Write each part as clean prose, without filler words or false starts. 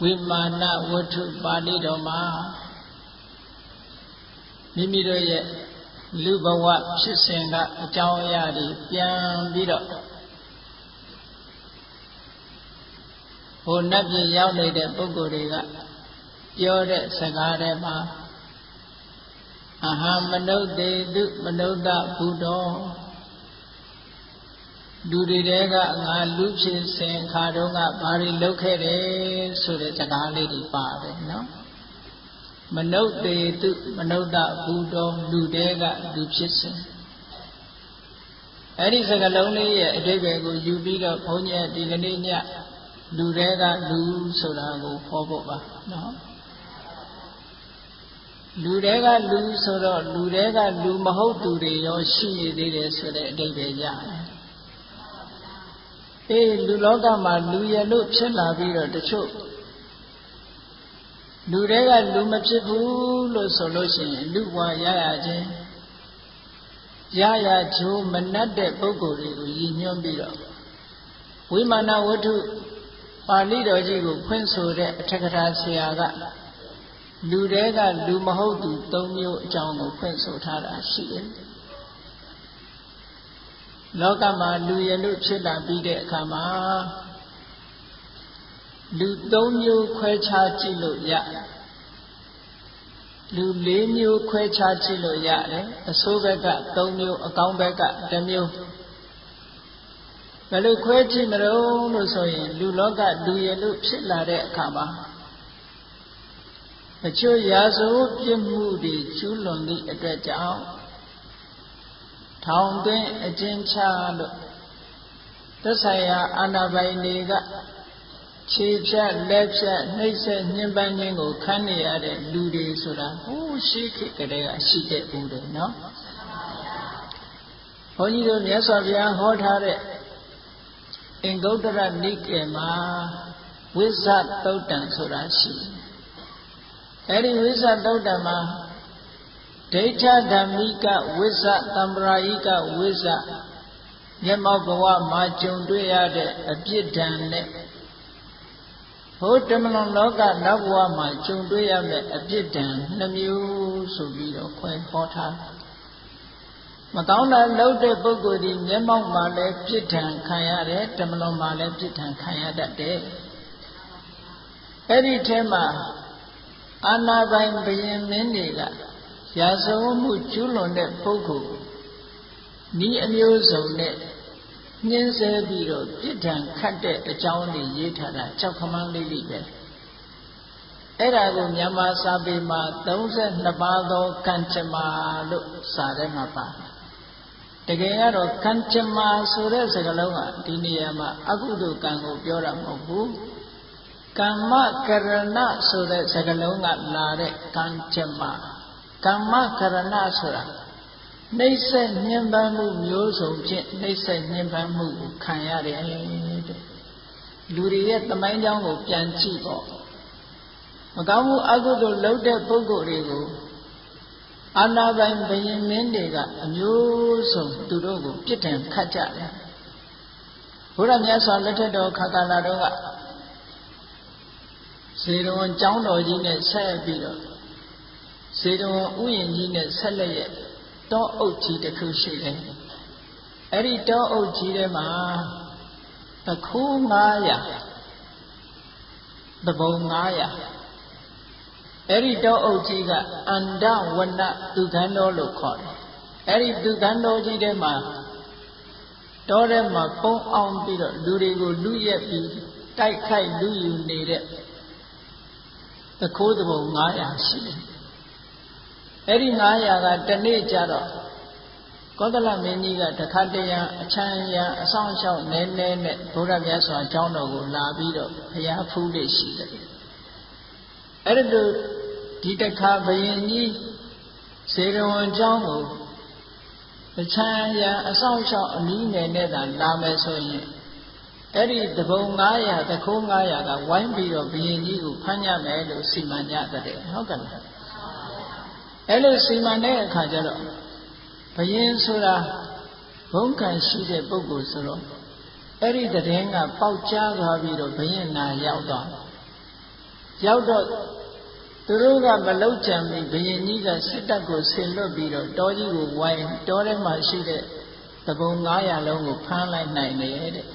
ဝိမာနဝတ္ထုပါဠိတော်မှာမိမိတို့ရဲ့လူဘဝဖြစ်စဉ်ကအကြောင်းအရာတွေပြန်ပြီးတော့ဟိုနတ်ပြည်ရောက်နေတဲ့ပုဂ္ဂိုလ်တွေကပြောတဲ့စကားတွေမှာအဟံမနုဿေတုမနုဿဘုဒ္ဓောလူတွေကငါလူဖြစ်စဉ်ခါတုန်းကဘာတွေလုပ်ခဲ့တယ်ဆိုတဲ့စကားလေးတွေပါတယ်နော်မနုဿေတုမနုဿဘုဒ္ဓောလူတွေကလူဖြစ်စဉ်အဲ့ဒီစကားလုံးလေးရဲ့အဓိပ္ပာယ်ကိုယူပြီးတော့ဘုန်းကြီးဒီကနေ့ညလူတွေကလူဆိုတာကိုဟောဖို့ပါနော်လူတွေကလူဆိုတော့လူတွေကလူမဟုတ်သူတွေရောရှိနေသေးတယ်ဆိုတဲ့အဓိပ္ပာယ်ရတယ်အေးလူလောကမှာလူရလို့ဖြစ်လာပြီးတော့တချို့လူတွေကလူမဖြစ်ဘူးလို့ဆိုလို့ရှိရင်လူဘဝရရချင်းရရချိုးမနှက်တဲ့ပုဂ္ဂိုလ်တွေကိုရည်ညွှန်းပြီးတော့ဝိမာနဝတ္ထုပါဠိတော်ကြီးကိုဖွင့်ဆိုတဲ့အထက်ကထာဆရာကလူတွေကလူမဟုတ်သူ၃မျိုးအကြောင်းကိုဖွင့်ဆိုထားတာရှိတယ်လောကမှာလူရလို့ဖြစ်လာပြီးတဲ့အခါမှာလူ၃မျိုးခွဲခြားကြည့်လို့ရလူ၄မျိုးခွဲခြားကြည့်လို့ရတယ်အဆိုးဘက်က၃မျိုးအကောင်းဘက်က၁မျိုးဘယ်လိုခွဲကြည့်မလို့ဆိုရင်လူလောကလူရလို့ဖြစ်လာတဲ့အခါမှာအချို့ရာဇဝတ်ပြစ်မှုတွေကျူးလွန်သည့်အတွက်ကြောင့်ထောင်သွင်းအကျဉ်းချလို့သက်ဆိုင်ရာအာဏာပိုင်တွေကခြေဖြတ်လက်ဖြတ်နှိပ်စက်ညှဉ်းပန်းခြင်းကိုခံနေရတဲ့လူတွေဆိုတာဟိုးရှိခေတ်ကတည်းကရှိခဲ့ဦးတယ်နော်ဘုန်းကြီးတို့မြတ်စွာဘုရားဟောထားတဲ့အင်္ဂုတ္တရနိကေမှာဝိဇ္ဇသုတ်တံဆိုတာရှိတယ်အဲ့ဒီဝိဇ္ဇသုတ်တံမှာဒိဋ္ဌဓမ္မိကဝိဇ္ဇသံပရာယိကဝိဇ္ဇမျက်မှောက်ဘဝမှာကြုံတွေ့ရတဲ့အပြစ်ဒဏ်နဲ့ဟိုတမလွန်လောကနောက်ဘဝမှာကြုံတွေ့ရမယ့်အပြစ်ဒဏ်နှမျိုးဆိုပြီးတော့ခွဲဟောထားမကောင်းတာလုပ်တဲ့ပုဂ္ဂိုလ်ဒီမျက်မှောက်မှာလည်းပြစ်ဒဏ်ခံရတယ်တမလွန်မှာလည်းပြစ်ဒဏ်ခံရတတ်တယ်အဲ့ဒီထဲမှာအာနာပိုင်ဘုရင်မင်းတွေကရာဇဝတ်မှုကျူးလွန်တဲ့ပုဂ္ဂိုလ်ဤအမျိုးစုံနဲ့ညှင်းဆဲပြီးတော့ပြစ်ဒဏ်ခတ်တဲ့အကြောင်းတွေရေးထားတာကြောက်ခမန်းလေးလေးပဲအဲ့ဒါကိုမြန်မာစာပေမှာ32ပါးသောကံကြမ္မာလို့စာထဲမှာပါတယ်တကယ်ကတော့ကံကြမ္မာဆိုတဲ့စကားလုံးကဒီနေရာမှာအကုသိုလ်ကံကိုပြောတာမဟုတ်ဘူးကမ္မကရဏဆိုတဲ့စကားလုံးကလာတဲ့ကံကြမ္မာကမ္မကရဏဆိုတာနှိမ့်ဆက်ညှဉ်းပန်းမှုမျိုးစုံဖြင့်နှိမ့်ဆက်ညှဉ်းပန်းမှုကိုခံရတယ်တဲ့လူတွေရဲ့သမိုင်းကြောင်းကိုပြန်ကြည့်ပေါ့မကောင်းမှုအကုသိုလ်လုပ်တဲ့ပုဂ္ဂိုလ်တွေကိုအာနာပိုင်ဘုရင်မင်းတွေကအမျိုးစုံသူတို့ကိုပြစ်ဒဏ်ခတ်ကြတယ်ဘုရားမြတ်စွာလက်ထက်တော်ခါကာလတော်ကဇေရဝံကျောင်းတော်ကြီးနဲ့ဆက်ပြီးတော့ဇေရဝံဥယျာဉ်ကြီးနဲ့ဆက်လက်ရဲ့တောအုပ်ကြီးတစ်ခုရှိတယ်အဲ့ဒီတောအုပ်ကြီးထဲမှာတခိုး900တပုံ900အဲ့ဒီတောအုပ်ကြီးကအန္တဝနသူခန္တော်လို့ခေါ်တယ်အဲ့ဒီသူခန္တော်ကြီးထဲမှာတောထဲမှာပုံအောင်ပြီးတော့လူတွေကိုလူရက်ပြီးတိုက်ခိုက်လူယူနေတဲ့တခိုးတပုံ900ရှိတယ်အဲ့ဒီ900ကတနေ့ကျတော့ကောသလမင်းကြီးကတခါတရံအချမ်းရံအဆောင်ရှောက်နဲနဲနဲ့ဘုရားမြတ်စွာကျောင်းတော်ကိုလာပြီးတော့ဘုရားဖူးလေးရှိတယ်အဲ့ဒါတို့ဒီတခါဘယင်ကြီးဇေရဝံကျောင်းကိုအချမ်းရံအဆောင်ရှောက်အနည်းငယ်နဲ့သာလာမယ်ဆိုရင်အဲ့ဒီတပုံ900တခိုး900ကဝိုင်းပြီးတော့ဘယင်ကြီးကိုဖမ်းရမယ်လို့စီမံကြတဲ့ဟုတ်ကဲ့လားအဲ့လိုစီမံတဲ့အခါကျတော့ဘယင်ဆိုတာဘုံကံရှိတဲ့ပုဂ္ဂိုလ်ဆိုတော့အဲ့ဒီတည်င်းကပေါက်ကြားသွားပြီးတော့ဘယင်နာရောက်သွား ရောက်တော့သူတို့ကမလောက်ကြံပြီဘုရင်ကြီးကစစ်တပ်ကိုဆင်လွတ်ပြီးတော့တောကြီးကိုဝိုင်းတောထဲမှာရှိတဲ့တပုံ900လုံးကိုဖမ်းလိုက်နိုင်တယ်တဲ့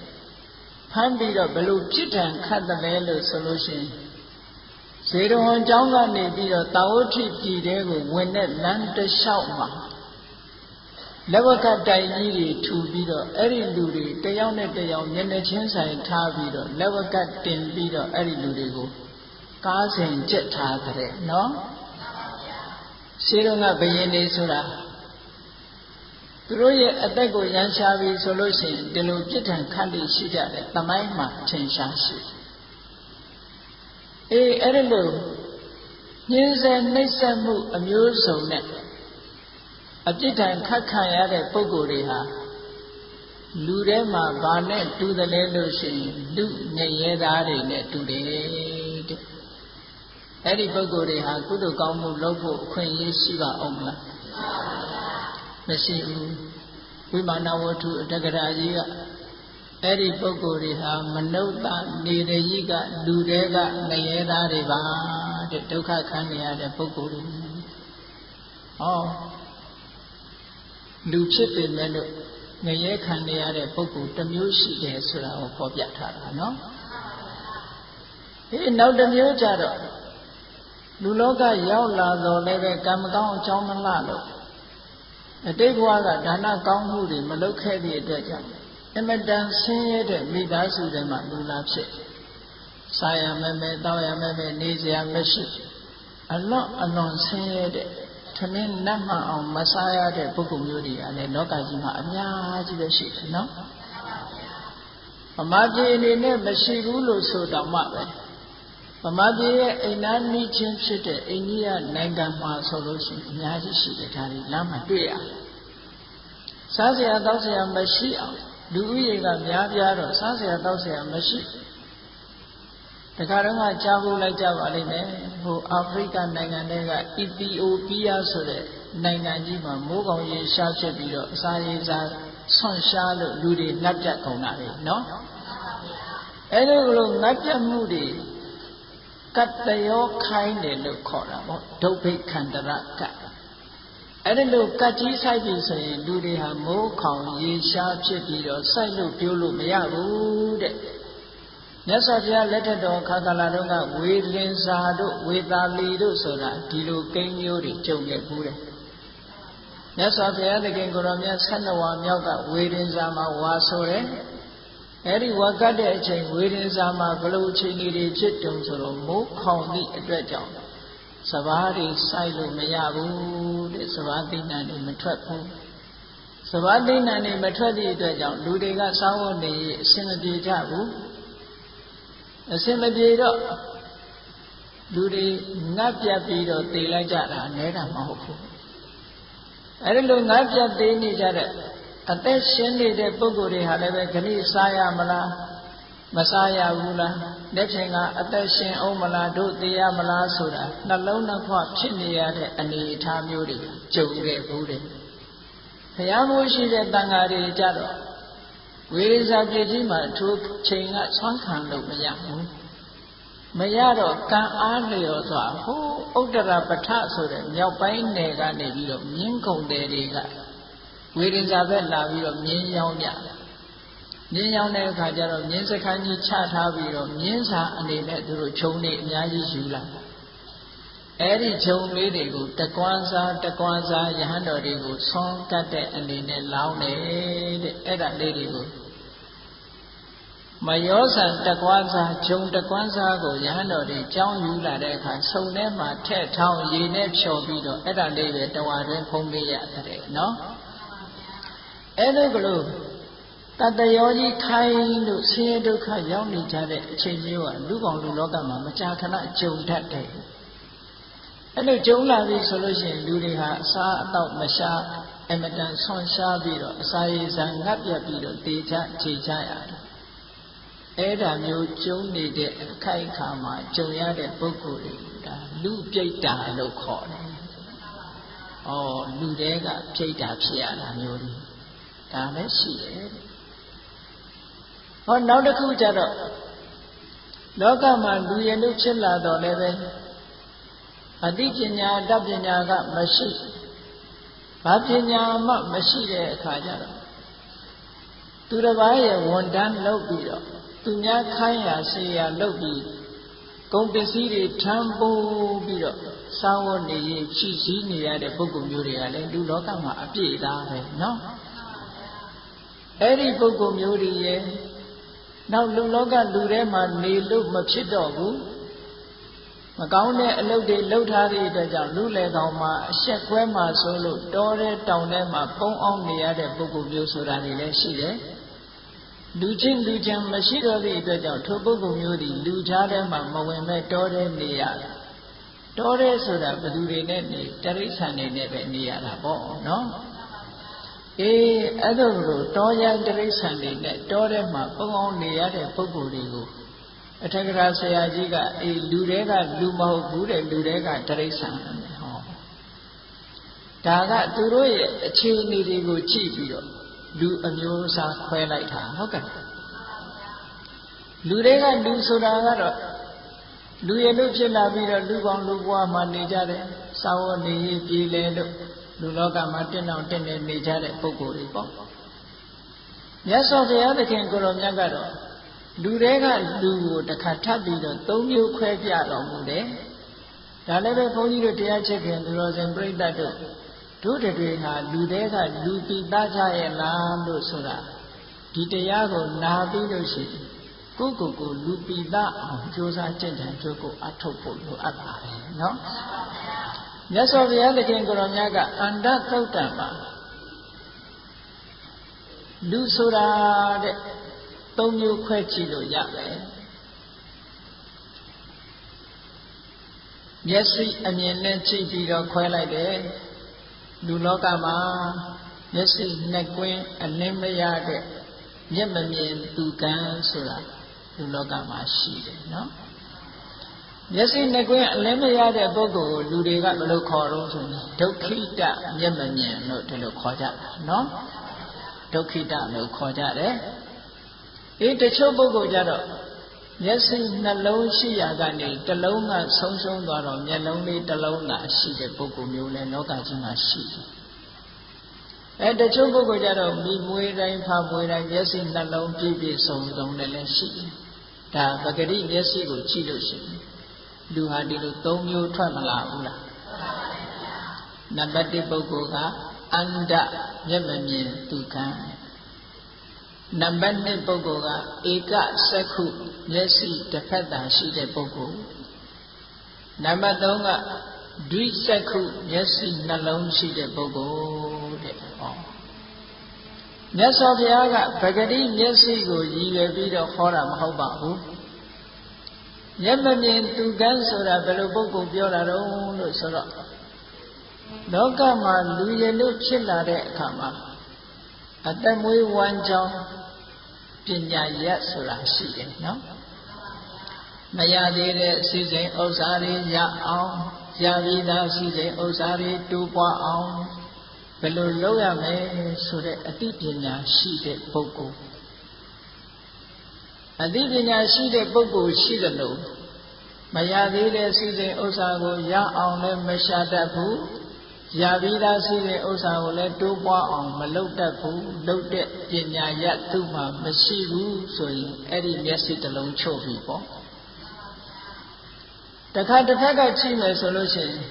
ဖမ်းပြီးတော့ဘလို့ပြစ်ဒဏ်ခတ်တယ်လို့ဆိုလို့ရှိရင်ဇေရဝံကျောင်းကနေပြီးတော့တာဝတိပြည်တဲကိုဝင်တဲ့လမ်းတစ်လျှောက်မှာလက်ဝကတိုင်ကြီးတွေထူပြီးတော့အဲ့ဒီလူတွေတယောက်နဲ့တယောက်မျက်နှာချင်းဆိုင်ထားပြီးတော့လက်ဝကတင်ပြီးတော့အဲ့ဒီလူတွေကိုကားစဉ်ကြက်ထားတဲ့နော်ရှင်းတော့ကဘယင်းနေဆိုတာသူတို့ရဲ့အသက်ကိုရန်ရှာပြီးဆိုလို့ရှိရင်ဒီလိုပြစ်ဒဏ်ခတ်လို့ရှိကြတယ်သမိုင်းမှာအထင်ရှားရှိအဲ့ဒီလိုညှင်းဆဲနှိပ်စက်မှုအမျိုးစုံနဲ့အပြစ်ဒဏ်ခတ်ခံရတဲ့ပုဂ္ဂိုလ်တွေဟာလူထဲမှာဘာနဲ့တူတယ်လဲလို့ရှိရင်လူငရဲသားတွေနဲ့တူတယ်တဲ့အဲ့ဒီပုဂ္ဂိုလ်တွေဟာကုသိုလ်ကောင်းမှုလုပ်ဖို့အခွင့်အရေးရှိပါအောင်မလားမရှိဘူးဝိမာနဝတ္ထုအတ္တကရာကြီးကအဲ့ဒီပုဂ္ဂိုလ်တွေဟာမနုဿနေရကြီးကလူတွေကငရဲသားတွေပါတဲ့ဒုက္ခခံနေရတဲ့ပုဂ္ဂိုလ်တွေဟောလူဖြစ်ပေမဲ့လို့ငရဲခံနေရတဲ့ပုဂ္ဂိုလ်တစ်မျိုးရှိတယ်ဆိုတာကိုဖော်ပြထားတာနော်ဒီနောက်တစ်မျိုးကြတော့လူလောကရောက်လာတော့လည်းပဲကံမကောင်းအကြောင်းမလှလို့အတိတ်ဘဝကဒါနကောင်းမှုတွေမလုပ်ခဲ့သည့်အတွက်ကြောင့်အမတန်ဆင်းရဲတဲ့မိသားစုတွေမှာလူလာဖြစ်စားရမယ်မယ်တောက်ရမယ်မယ်နေစရာမရှိအလွန်ဆင်းရဲတဲ့ထမင်းနတ်မှအောင်မစားရတဲ့ပုဂ္ဂိုလ်မျိုးတွေကလည်းလောကကြီးမှာအများကြီးပဲရှိတယ်နော်ဗမာပြည်အနေနဲ့မရှိဘူးလို့ဆိုတော့မှပဲဗမာပြည်ရဲ့အိမ်နာနီးချင်းဖြစ်တဲ့အိန္ဒိယနိုင်ငံမှာဆိုလို့ရှိရင်အများကြီးရှိတယ်ဒါတွေလမ်းမှာတွေ့ရတယ်စားစရာတောက်စရာမရှိအောင်လူဦးရေကများပြားတော့စားစရာတောက်စရာမရှိတခါတော့ကြားဖို့လိုက်ကြပါလိမ့်မယ်ဟိုအာဖရိကနိုင်ငံတွေက အီသီအိုပီးယားဆိုတဲ့နိုင်ငံကြီးမှာမိုးကောင်ရေရှားဖြစ်ပြီးတော့အစာရေစာဆွန့်ရှားလို့လူတွေငတ်ပြတ်ကုန်တာလေနော်အဲ့ဒီလိုငတ်ပြတ်မှုတွေကတ္တယောခိုင်းတယ်လို့ခေါ်တာပေါ့ဒုဗ္ဗိခန္တရကတ်အဲ့ဒီလိုကတ်ကြီးဆိုင်ပြီဆိုရင်လူတွေဟာမိုးခေါင်ရေရှားဖြစ်ပြီးတော့စိုက်လို့ပြိုးလို့မရဘူးတဲ့မြတ်စွာဘုရားလက်ထက်တော်ခါကာလတုန်းကဝေလင်စာတို့ဝေသာလီတို့ဆိုတာဒီလိုကိန်းမျိုးတွေကြုံခဲ့ဘူးတယ်မြတ်စွာဘုရားသခင်ကိုရောမြတ်12ဝါမြောက်ကဝေလင်စာမှာဝါဆိုတယ်အဲ့ဒီဝါကတ်တဲ့အချိန်ဝေလင်စာမှာဘလို့အချိန်တွေဖြစ်တုံဆိုတော့မိုးခေါင်သည့်အတွက်ကြောင့်စဘာတွေစိုက်လို့မရဘူးတဲ့စဘာသိဏ္ဍာန်တွေမထွက်ဘူးစဘာသိဏ္ဍာန်တွေမထွက်သည့်အတွက်ကြောင့်လူတွေကစားဝတ်နေအဆင်မပြေကြဘူးအစင်မပြေတော့လူတွေငတ်ပြတ်ပြီးတော့တည်လိုက်ကြတာနဲတာမဟုတ်ဘူးအဲဒီလိုငတ်ပြတ်သေးနေကြတဲ့အသက်ရှင်နေတဲ့ပုဂ္ဂိုလ်တွေဟာလည်းပဲခဏစားရမလားမစားရဘူးလားလက်ဖြင့်ကအသက်ရှင်အောင်မလားတို့တည်ရမလားဆိုတာနှလုံးနှစ်ခွဖြစ်နေရတဲ့အနေအထားမျိုးတွေကြုံခဲ့ဘူးတယ်ဘုရားမိုးရှိတဲ့တန်ဃာတွေကြတော့ဝေရဇာပြည့်ကြီးမှာထိုချိန်ကဆွမ်းခံလို့မရဘူးမရတော့ကံအားလျော်စွာဟိုဥဒ္ဒရာပဋ္ဌဆိုတဲ့မြောက်ပိုင်းနယ်ကနေပြီးတော့မြင်းကုံတယ်တွေကဝေရဇာဘက်လာပြီးတော့မြင်းရောင်းကြမြင်းရောင်းတဲ့အခါကျတော့မြင်းစခန်းကြီးချထားပြီးတော့မြင်းစာအနေနဲ့သူတို့ခြုံနေအများကြီးယူလာအဲ့ဒီခြုံလေးတွေကိုတကွမ်းစားယဟန်တော်တွေကိုဆွမ်းကတ်တဲ့အနေနဲ့လောင်းတယ်တဲ့အဲ့ဒါလေးတွေကိုမယောဆန်တကွမ်းစားခြုံတကွမ်းစားကိုယဟန်တော်တွေကြောင်းယူလာတဲ့အခါစုံထဲမှာထည့်ထောင်းရေနဲ့ဖြော်ပြီးတော့အဲ့ဒါလေးပဲတဝါတွင်ဖုံးပေးရတယ်နော်အဲ့ဒါကလို့တတ္တယောကြီးခိုင်းလို့ဆင်းရဲဒုက္ခရောက်နေကြတဲ့အချိန်မျိုးကလူကောင်လူလောကမှာမကြာခဏကြုံတတ်တယ်အဲ့လိုကြုံလာပြီဆိုလို့ရှိရင်လူတွေဟာအစားအသောက်မရှားအမတန်ဆွန်ရှားပြီးတော့အစာရည်စာငတ်ပြတ်ပြီးတော့တေချခြေချရတယ်အဲ့ဒါမျိုးကြုံနေတဲ့အခိုက်အခါမှာကြုံရတဲ့ပုဂ္ဂိုလ်တွေဒါလူပြိတ္တာလို့ခေါ်တယ်။အော်လူတွေကပြိတ္တာဖြစ်ရတာမျိုးတွေဒါလည်းရှိတယ်။ဟောနောက်တစ်ခုကျတော့ လောကမှာလူရည်လို့ဖြစ်လာတော့လည်းပဲအသိပညာတတ်ပညာကမရှိဘာပညာမှမရှိတဲ့အခါကျတော့သူတစ်ပါးရဲ့ဝန်တန်းလုပ်ပြီးတော့သူများခိုင်းရာစေရာလုပ်ပြီးကုန်ပစ္စည်းတွေထမ်းပိုးပြီးတော့စောင်းဝတ်နေရင်ဖြည့်ဆည်းနေရတဲ့ပုဂ္ဂိုလ်မျိုးတွေကလည်းလူလောကမှာအပြည့်သားပဲနော်အဲ့ဒီပုဂ္ဂိုလ်မျိုးတွေရဲ့နောက်လူလောကလူထဲမှာနေလို့မဖြစ်တော့ဘူးမကောင်းတဲ့အလုပ်တွေလုပ်ထားတဲ့အတွက်ကြောင့်လူလေကောင်မှာအဆက်ကွဲမှာဆိုလို့တောထဲတောင်ထဲမှာပုံအောင်နေရတဲ့ပုဂ္ဂိုလ်မျိုးဆိုတာတွေလည်းရှိတယ်လူချင်းလူချမ်းမရှိတော့တဲ့အတွက်ကြောင့်ထိုပုဂ္ဂိုလ်မျိုးဒီလူကြားထဲမှာမဝင်မဲ့တောထဲနေရတယ်တောထဲဆိုတာဘယ်သူတွေနဲ့နေတရိစ္ဆာန်တွေနဲ့ပဲနေရတာပေါ့နော်အေးအဲ့ဒါလိုတောရတရိစ္ဆာန်တွေနဲ့တောထဲမှာပုံအောင်နေရတဲ့ပုဂ္ဂိုလ်တွေကိုအထက်ကရာဆရာကြီးကအေးလူတွေကလူမဟုတ်ဘူးတဲ့လူတွေကတရိစ္ဆာန်ဟောဒါကသူတို့ရဲ့အခြေအနေတွေကိုကြည့်ပြီးတော့လူအမျိုးအစားခွဲလိုက်တာဟုတ်ကဲ့လူတွေကလူဆိုတာကတော့လူရလို့ဖြစ်လာပြီးတော့လူပေါင်းလူဘဝမှာနေကြတယ်စာဝတ်နေရေးပြည်လဲလို့လူလောကမှာတင့်အောင်တင့်နေကြတဲ့ပုဂ္ဂိုလ်တွေပေါ့မြတ်စွာဘုရားသခင်ကိုရောမြတ်ကတော့လူတွေကလူကိုတစ်ခါထပ်ပြီးတော့၃မျိုးခွဲပြတော်မူတယ်ဒါလည်းပဲဘုန်းကြီးတို့တရားချက်ခင်သူတော်စင်ပြိဋ္ဌတ်တို့တွေဟာလူတွေကလူပိသားကြရဲ့လားလို့ဆိုတာဒီတရားကိုနာပြီးလို့ရှိရင်ကိုလူပိသားအောင်ကြိုးစားကျင့်ကြံကြိုးကိုအထုတ်ဖို့လိုအပ်ပါတယ်နော်မြတ်စွာဘုရားသခင်ကိုရောမြတ်ကအန္တသုတ်တံမှာလူဆိုတာတဲ့၃မျိုးခွဲကြည့်လို့ရမယ်မျက်စိအမြင်နဲ့ကြည့်ပြီးတော့ခွဲလိုက်တယ်လူလောကမှာမျက်စိနှစ်ကွင်းအလင်းမရတဲ့မျက်မမြင်သူကံဆိုတာလူလောကမှာရှိတယ်နော်မျက်စိနှစ်ကွင်းအလင်းမရတဲ့ပုဂ္ဂိုလ်ကိုလူတွေကဘယ်လိုခေါ်တော့ဆိုရင်ဒုက္ခိတမျက်မမြင်လို့ဒီလိုခေါ်ကြတာနော်ဒုက္ခိတလို့ခေါ်ကြတယ်ဒီတချို့ပုဂ္ဂိုလ်ကြတော့မျက်စိနှလုံးရှိရာကနေတစ်လုံးကဆုံးရှုံးသွားတော့မျက်လုံးလေးတစ်လုံးသာရှိတဲ့ပုဂ္ဂိုလ်မျိုးလည်းလောကကြီးမှာရှိတယ်တချို့ပုဂ္ဂိုလ်ကြတော့မိမွေးတိုင်းဖမွေးတိုင်းမျက်စိနှလုံးပြည့်ပြည့်စုံစုံလည်းရှိတယ်ဒါပဂရိမျက်စိကိုကြည့်လို့ရှိရင်လူဟာဒီလို၃မျိုးထွက်မလာဘူးလားနံပါတ်1ပုဂ္ဂိုလ်ကအန္တမျက်မမြင်သူခံနံပါတ်2ပုဂ္ဂိုလ်ကဧကစက္ခုမျက်စိတစ်ဖက်သာရှိတဲ့ပုဂ္ဂိုလ်နံပါတ်3ကဒွိစက္ခုမျက်စိနှလုံးရှိတဲ့ပုဂ္ဂိုလ်တဲ့ဟောမြတ်စွာဘုရားကပဂတိမျက်စိကိုရည်ရွယ်ပြီးတော့ခေါ်တာမဟုတ်ပါဘူးမျက်မမြင်သူကန်းဆိုတာဘယ်လိုပုဂ္ဂိုလ်ပြောတာတုံးလို့ဆိုတော့လောကမှာလူရည်လို့ဖြစ်လာတဲ့အခါမှာအသက်မွေးဝမ်းကြောင်းပညာရက်ဆိုတာရှိတယ်နော်မရသေးတဲ့စီစဉ်ဥစ္စာတွေရအောင်ရပြီးသားစီစဉ်ဥစ္စာတွေတိုးပွားအောင်ဘယ်လိုလုပ်ရမလဲဆိုတဲ့အသိပညာရှိတဲ့ပုဂ္ဂိုလ်အသိပညာရှိတဲ့ပုဂ္ဂိုလ်ရှိတယ်လို့မရသေးတဲ့စီစဉ်ဥစ္စာကိုရအောင်လည်းမရှာတတ်ဘူးရပြီးသားစီစဉ်ဥစ္စာကိုလည်းတိုးပွားအောင်မလုပ်တတ်ဘူးလုပ်တဲ့ပညာရသူ့မှာမရှိဘူးဆိုရင်အဲ့ဒီမျက်စိတစ်လုံးချုပ်ပြီပေါ့တခါတစ်ဖက်ကကြည့်မယ်ဆိုလို့ရှိရင်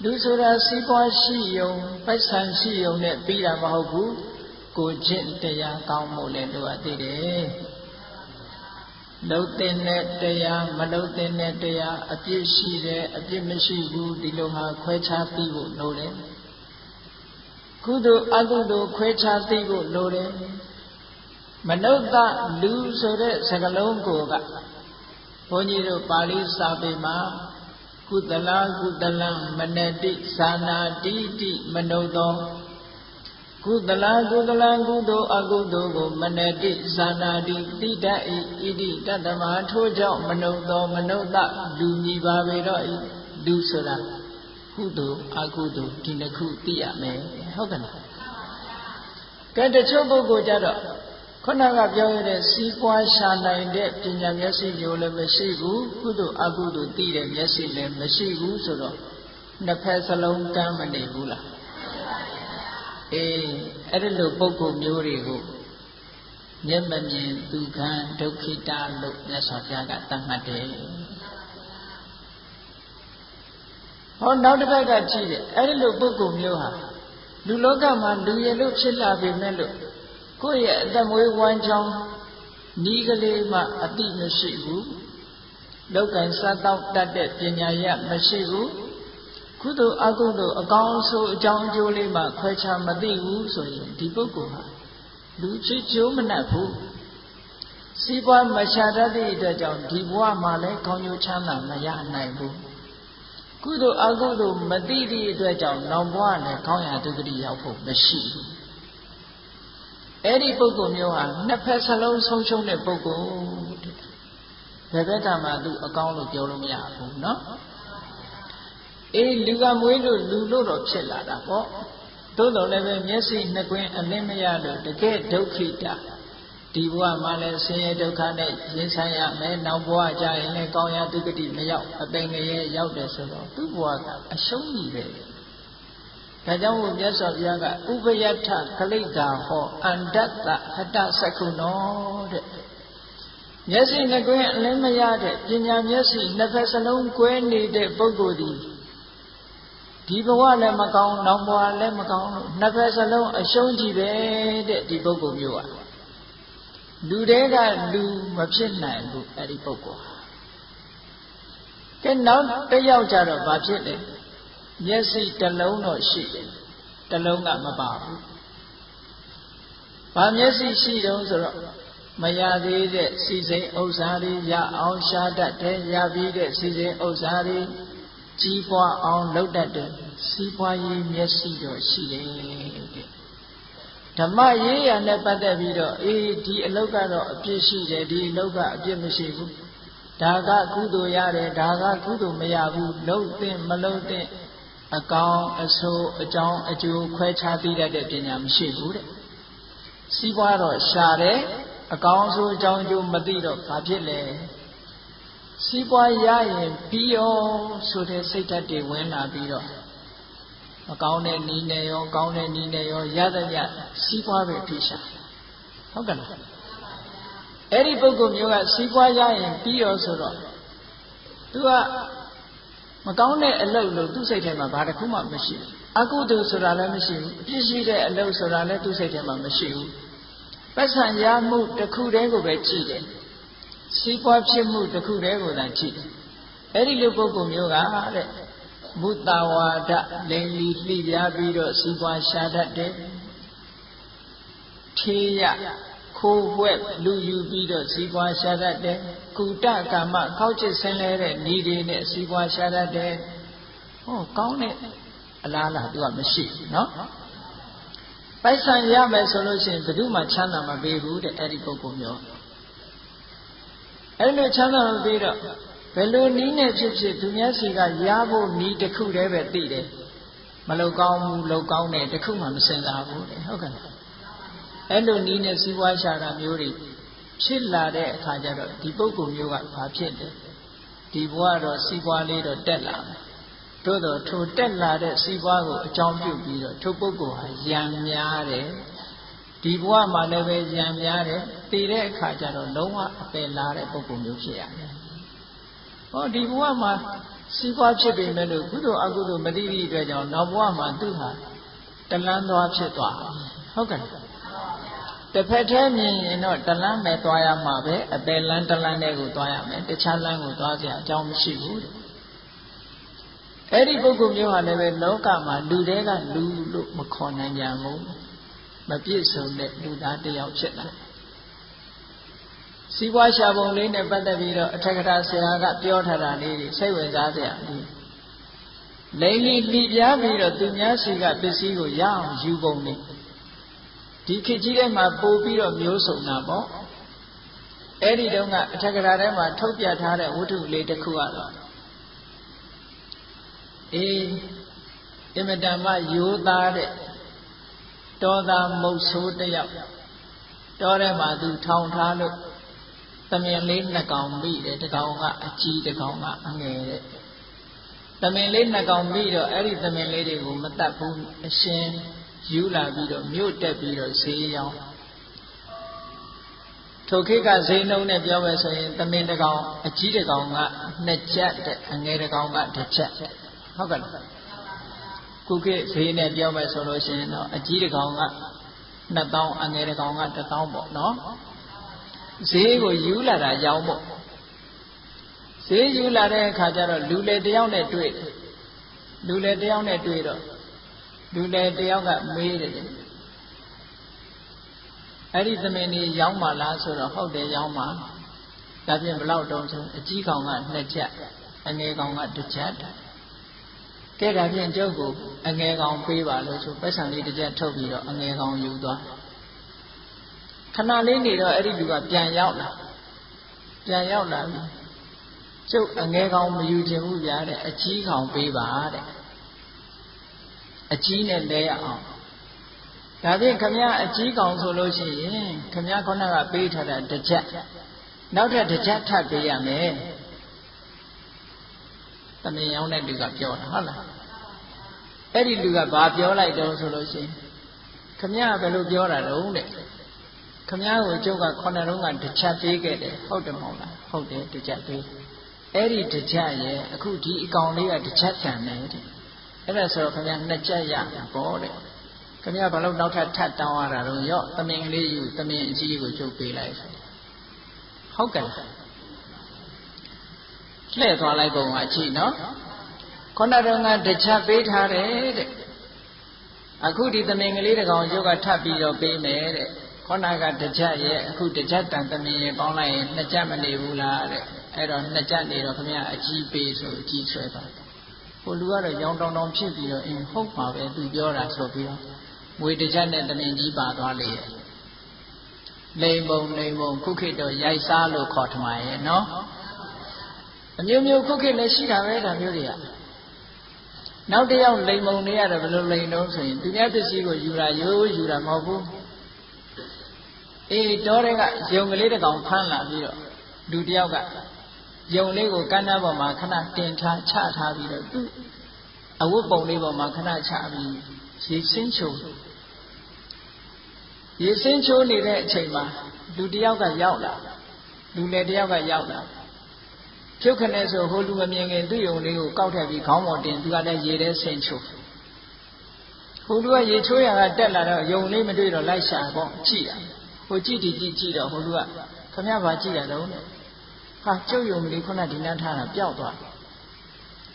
လူဆိုတာစီးပွားရှိယုံပိုက်ဆံရှိယုံနဲ့ပြီးတာမဟုတ်ဘူးကိုကျင့်တရားကောင်းဖို့လည်းလိုအပ်သေးတယ်လုံတဲ့တရားမလုံတဲ့တရားအပြစ်ရှိတယ်အပြစ်မရှိဘူးဒီလိုဟာခွဲခြားသိဖို့လိုတယ်ကုသိုလ်အကုသိုလ်ခွဲခြားသိဖို့လိုတယ်မနုဿလူဆိုတဲ့စကားလုံးကိုကဘုန်းကြီးတို့ပါဠိစာပေမှာကုသလကုသလံမနတိဇာနာတိတိမနုဿောကုသလကုသလံကုသိုလ်အကုသိုလ်ကိုမနတိဇာနာတိတိတ္တိဣတိတတ္တမထို့ကြောင့်မနုဿောမနုဿလူမြည်ပါပေတော့လူဆိုတာကုသိုလ်အကုသိုလ်ဒီနှစ်ခုသိရမယ်ဟုတ်ကဲ့လားကဲတချို့ပုဂ္ဂိုလ်ကြတော့ ခုနကပြောရတဲ့စီးပွားရှာနိုင်တဲ့ပညာမျက်စိမျိုးလည်းမရှိဘူးကုသိုလ်အကုသိုလ်သိတဲ့မျက်စိလည်းမရှိဘူးဆိုတော့နှစ်ဖက်စလုံးကမ်းမနေဘူးလားအေးအဲ့ဒီလိုပုဂ္ဂိုလ်မျိုးတွေကိုမျက်မမြင်သူခံဒုက္ခိတလို့မြတ်စွာဘုရားကသတ်မှတ်တယ်ဟောနောက်တစ်ဖက်ကကြည့်တယ်အဲ့ဒီလိုပုဂ္ဂိုလ်မျိုးဟာလူလောကမှာလူရလို့ဖြစ်လာပေမဲ့လို့ကိုယ့်ရဲ့အသက်မွေးဝမ်းကြောင်းဤကလေးမှအတိမရှိဘူးလောက်ကံစားတော့တတ်တဲ့ပညာရမရှိဘူးကုသိုလ်အကုသိုလ်အကောင်းဆိုးအကြောင်းအကျိုးလေးမှခွဲခြားမသိဘူးဆိုရင်ဒီပုဂ္ဂိုလ်ဟာလူချစ်ကျိုးမနှက်ဘူးစီးပွားမရှာတတ်တဲ့အတွက်ကြောင့်ဒီဘဝမှာလည်းကောင်းကျိုးချမ်းသာမရနိုင်ဘူးကုသိုလ်အကုသိုလ်မသိသည့်အတွက်ကြောင့်နောက်ဘဝနဲ့ကောင်းရာဒုက္ခတိရောက်ဖို့မရှိဘူးအဲ့ဒီပုဂ္ဂိုလ်မျိုးဟာနှစ်ဖက်စလုံးဆုံးရှုံးတဲ့ပုဂ္ဂိုလ်တဲ့ဘယ်ဘက်ကမှသူအကောင်းလို့ပြောလို့မရဘူးเนาะအေးလူကမွေးလို့လူလို့တော့ဖြစ်လာတာပေါ့သို့တော်လည်းပဲမျက်စိနှစ်ကွင်းအလင်းမရလို့တကယ်ဒုက္ခိတဒီဘဝမှာလည်းဆင်းရဲဒုက္ခနဲ့ရင်ဆိုင်ရမယ်နောက်ဘဝကျရင်လည်းကောင်းရာဒုက္ခတိမရောက်အပိန်ငရဲရောက်တယ်ဆိုတော့သူ့ဘဝကအရှုံးကြီးပဲဒါကြောင့်မို့မြတ်စွာဘုရားကဥပယထကလိက္ခာဟောအန္တတ္တဟတသက္ခုနောတဲ့မျက်စိနှစ်ကွင်းအလင်းမရတဲ့ပညာမျက်စိနှစ်ဖက်စလုံးကွဲနေတဲ့ပုဂ္ဂိုလ်ဒီဘဝလည်းမကောင်းနောက်ဘဝလည်းမကောင်းလို့နှစ်ဖက်စလုံးအရှုံးကြီးပဲတဲ့ဒီပုဂ္ဂိုလ်မျိုးอ่ะလူတွေကလူမဖြစ်နိုင်ဘူးအဲ့ဒီပုဂ္ဂိုလ်ဟာကဲနောက်တစ်ယောက်ကြတော့ဘာဖြစ်လဲမျက်စိတစ်လုံးတော့ရှိတယ်တစ်လုံးကမပါဘူးဘာမျက်စိရှိတုံးဆိုတော့မရသေးတဲ့စီစိန်ဥစ္စာတွေရအောင်ရှာတတ်တယ်ရပြီးတဲ့စီစိန်ဥစ္စာတွေကြီးပွားအောင်လုပ်တတ်တဲ့စီးပွားရေးမျက်စိတော့ရှိတယ်တဲ့ဓမ္မရေးရာနဲ့ပတ်သက်ပြီးတော့အေးဒီအလုပ်ကတော့အပြစ်ရှိတယ်ဒီအလုပ်ကအပြစ်မရှိဘူးဒါကကုသိုလ်ရတယ်ဒါကကုသိုလ်မရဘူးလုပ်သင့်မလုပ်သင့်အကောင်းအဆိုးအကြောင်းအကျိုးခွဲခြားသိတတ်တဲ့ပညာမရှိဘူးတဲ့စီးပွားတော့ရှာတယ်အကောင်းအဆိုးအကြောင်းအကျိုးမသိတော့ဘာဖြစ်လဲစီးပွားရရင်ပြီးရောဆိုတဲ့စိတ်ဓာတ်တွေဝင်လာပြီးတော့အကောင်းတဲ့နီးနဲ့ရောကောင်းတဲ့နီးနဲ့ရောရတဲ့ညစီးပွားပဲဖြစ်ရှာဟုတ်ကဲ့လားအဲ့ဒီပုဂ္ဂိုလ်မျိုးကစီးပွားရရင်ပြီးရောဆိုတော့သူကမကောင်းတဲ့အလုပ်လို့သူ့စိတ်ထဲမှာဘာတစ်ခုမှမရှိဘူးအကုသိုလ်ဆိုတာလည်းမရှိဘူးအပြစ်ရှိတဲ့အလုပ်ဆိုတာလည်းသူ့စိတ်ထဲမှာမရှိဘူးပတ်စံရမှုတစ်ခုတည်းကိုပဲကြည့်တယ်စီးပွားဖြစ်မှုတစ်ခုတည်းကိုသာကြည့်တယ်အဲ့ဒီလိုပုဂ္ဂိုလ်မျိုးကတဲ့မုတ္တဝါဒလိန်လီလှိပြားပြီးတော့စီးပွားရှာတတ်တယ်ထေရခိုးဝှက်လူယူပြီးတော့စီးပွားရှာတတ်တယ်ကုတကမ္မကောက်ကျစ်ဆင်းလဲတဲ့ဤတွေနဲ့စီးပွားရှာတတ်တယ်ဟောကောင်းတဲ့အလားလားသူကမရှိဘူးเนาะပိုက်ဆံရမယ်ဆိုလို့ရှိရင်ဘယ်သူမှချမ်းသာမပေးဘူးတဲ့အဲ့ဒီပုဂ္ဂိုလ်မျိုးအဲ့လိုချမ်းသာမပေးတော့ဘယ်လိုနည်းနဲ့ဖြစ်ဖြစ်သူများစီကရဖို့နည်းတစ်ခုတည်းပဲသိတယ်မလောက်ကောင်းဘူးလောက်ကောင်းတယ်တစ်ခုမှမစင်စားဘူးတဲ့ဟုတ်ကဲ့အဲ့လိုနည်းနဲ့စီးပွားရှာတာမျိုးတွေဖြစ်လာတဲ့အခါကျတော့ဒီပုဂ္ဂိုလ်မျိုးကဘာဖြစ်လဲဒီဘဝတော့စီးပွားလေးတော့တက်လာမယ်သို့တော့ထိုတက်လာတဲ့စီးပွားကိုအကြောင်းပြုပြီးတော့ထိုပုဂ္ဂိုလ်ဟာယံများတယ်ဒီဘဝမှာလည်းပဲယံများတယ်တည်တဲ့အခါကျတော့လုံးဝအပယ်လာတဲ့ပုဂ္ဂိုလ်မျိုးဖြစ်ရတယ်ဟောဒီဘဝမှာစီးပွားဖြစ်ပေမဲ့လို့ကုသိုလ်အကုသိုလ်မသိသည့်အတွက်ကြောင့်နောက်ဘဝမှာသူဟာတလန်းသွားဖြစ်သွားဟုတ်ကဲ့တစ်ဖက်တည်းမြင်ရင်တော့တလန်းပဲသွားရမှာပဲအပယ်လန်းတလန်းတဲ့ကိုသွားရမယ်တခြားလန်းကိုသွားစရာအကြောင်းမရှိဘူးတဲ့အဲ့ဒီပုဂ္ဂိုလ်မျိုးဟာလည်းပဲလောကမှာလူတွေကလူလို့မခေါ်နိုင်ကြဘူးမပြည့်စုံတဲ့လူသားတစ်ယောက်ဖြစ်လာစီးပွားရှာပုံလေးနဲ့ပတ်သက်ပြီးတော့အထက်ကထာဆရာကပြောထားတာလေးတွေစိတ်ဝင်စားစရာလေးလိမ့်လီလှိပြားပြီးတော့သူများစီကပစ္စည်းကိုရအောင်ယူပုံလေးဒီခေတ်ကြီးထဲမှာပို့ပြီးတော့မျိုးစုံတာပေါ့အဲ့ဒီတုန်းကအထက်ကထာထဲမှာထုတ်ပြထားတဲ့ဝတ္ထုလေးတစ်ခုကတော့အေးအင်မတန်မှရိုးသားတဲ့တောသားမုတ်ဆိုးတယောက်တ တောထဲမှာသူထောင်ထားလို့သမင်လေးနှစ်ကောင်မိတယ်တစ်ကောင်ကအကြီးတစ်ကောင်ကအငယ်တဲ့သမင်လေးနှစ်ကောင်မိတော့အဲ့ဒီသမင်လေးတွေကိုမတတ်ဘူးအရှင်ယူလာပြီးတော့မြို့တက်ပြီးတော့ဈေးရောင်းထိုခေတ်ကဈေးနှုန်းနဲ့ပြောမယ်ဆိုရင်သမင်တစ်ကောင်အကြီးတစ်ကောင်က2ကျပ်တဲ့အငယ်တစ်ကောင်က1ကျပ်ဟုတ်ကဲ့ခုခေတ်ဈေးနဲ့ပြောမယ်ဆိုလို့ရှိရင်တော့အကြီးတစ်ကောင်က2000အငယ်တစ်ကောင်က1000ပေါ့နော်ဈေးကိုယူလာတာရောင်းပေါ့ဈေးယူလာတဲ့အခါကျတော့လူလေတယောက်နဲ့တွေ့လူလေတယောက်နဲ့တွေ့တော့လူလေတယောက်ကမေးတယ်အဲ့ဒီသမင်ကြီးရောင်းပါလားဆိုတော့ဟုတ်တယ်ရောင်းပါဒါဖြင့်ဘလောက်တုံးဆိုအကြီးကောင်က2ကျပ်အငယ်ကောင်က1ကျပ်ကဲဒါဖြင့်ကျုပ်ကိုအငယ်ကောင်ပေးပါလို့ဆိုပတ်စံလေး1ကျပ်ထုတ်ပြီးတော့အငယ်ကောင်ယူသွားခဏလေးနေတော့အဲ့ဒီလူကပြန်ရောက်လာပြီကျုပ်အငယ်ကောင်မယူချင်ဘူးဗျာတဲ့အကြီးကောင်ပေးပါတဲ့အကြီးနဲ့လဲရအောင်ဒါဖြင့်ခမရအကြီးကောင်ဆိုလို့ရှိရင်ခမရခုနကပေးထားတာ1ကျပ်နောက်ထပ်1ကျပ်ထပ်ပေးရမယ်သမင်ရောင်းတဲ့လူကပြောတာဟုတ်လားအဲ့ဒီလူကဘာပြောလိုက်တော့ဆိုလို့ရှိရင်ခမရဘယ်လိုပြောတာတုံးတဲ့ခမရကိုကျုပ်ကခုနတုန်းက1ကျပ်ပေးခဲ့တယ်ဟုတ်တယ်မဟုတ်လားဟုတ်တယ်1ကျပ်ပေးအဲ့ဒီ1ကျပ်ရဲ့အခုဒီအကောင်လေးက1ကျပ်ပြန်တယ်တဲ့အဲ့ဒါဆိုတော့ခမရ2ကျပ်ရမှာပေါ့တဲ့ခမရဘာလို့နောက်ထပ်ထပ်တောင်းရတာတော့ရော့သမင်လေးယူသမင်အကြီးကိုကျုပ်ပေးလိုက်ဟုတ်ကဲ့လှည့်သွားလိုက်ပုံကကြည့်နော်ခုနတုန်းက1ကျပ်ပေးထားတယ်တဲ့အခုဒီသမင်ကလေးတစ်ကောင်ကျုပ်ကထပ်ပြီးတော့ပေးမယ်တဲ့ခုနက1ကျပ်ရဲ့အခု1ကျပ်တန်သမင်ရဲ့ပေါင်းလိုက်ရင်2ကျပ်မနေဘူးလားတဲ့အဲ့တော့2ကျပ်နေတော့ခမရအကြီးပေးဆိုအကြီးဆွဲသွားဟိုလူကတော့ရောင်တောင်ဖြစ်ပြီးတော့ဟုတ်ပါပဲသူပြောတာဆိုပြီးတော့ငွေ1ကျပ်နဲ့သမင်ကြီးပါသွားလေရဲ့လိမ်ပုံခုခေတ်တော့ရိုက်စားလို့ခေါ်ထမရဲ့နော်အမျိုးမျိုးခုခေတ်လည်းရှိတာပဲဒါမျိုးတွေကနောက်တစ်ယောက်လိမ်ပုံတွေရတယ်ဘယ်လိုလိမ်တော့ဆိုရင်သူများပစ္စည်းကိုယူတာယူတာမဟုတ်ဘူးတောတဲ့ကယုံကလေးတစ်ကောင်ဖမ်းလာပြီးတော့လူတစ်ယောက်ကယုံလေးကိုကမ်းနားပေါ်မှာခဏတင်ထားချထားပြီးတော့သူအဝတ်ပုံလေးပေါ်မှာခဏချပြီးရေစင်းချိုးနေတဲ့အချိန်မှာလူတစ်ယောက်ကရောက်လာလူလေတစ်ယောက်ကရောက်လာဖြုတ်ခနဲ့ဆိုဟိုလူမမြင်ခင်သူ့ယုံလေးကိုကောက်ထည့်ပြီးခေါင်းပေါ်တင်သူကလည်းရေထဲဆင်းချိုးဟိုလူကရေချိုးရတာတက်လာတော့ယုံလေးမတွေ့တော့လိုက်ရှာပေါ့ကြည့်တာဟိုကြည့်တော့ဟိုလူကခမရဘာကြည့်ရတော့ဟာကျုပ်ယုံလေးခုနဒီနားထားတာပျောက်သွား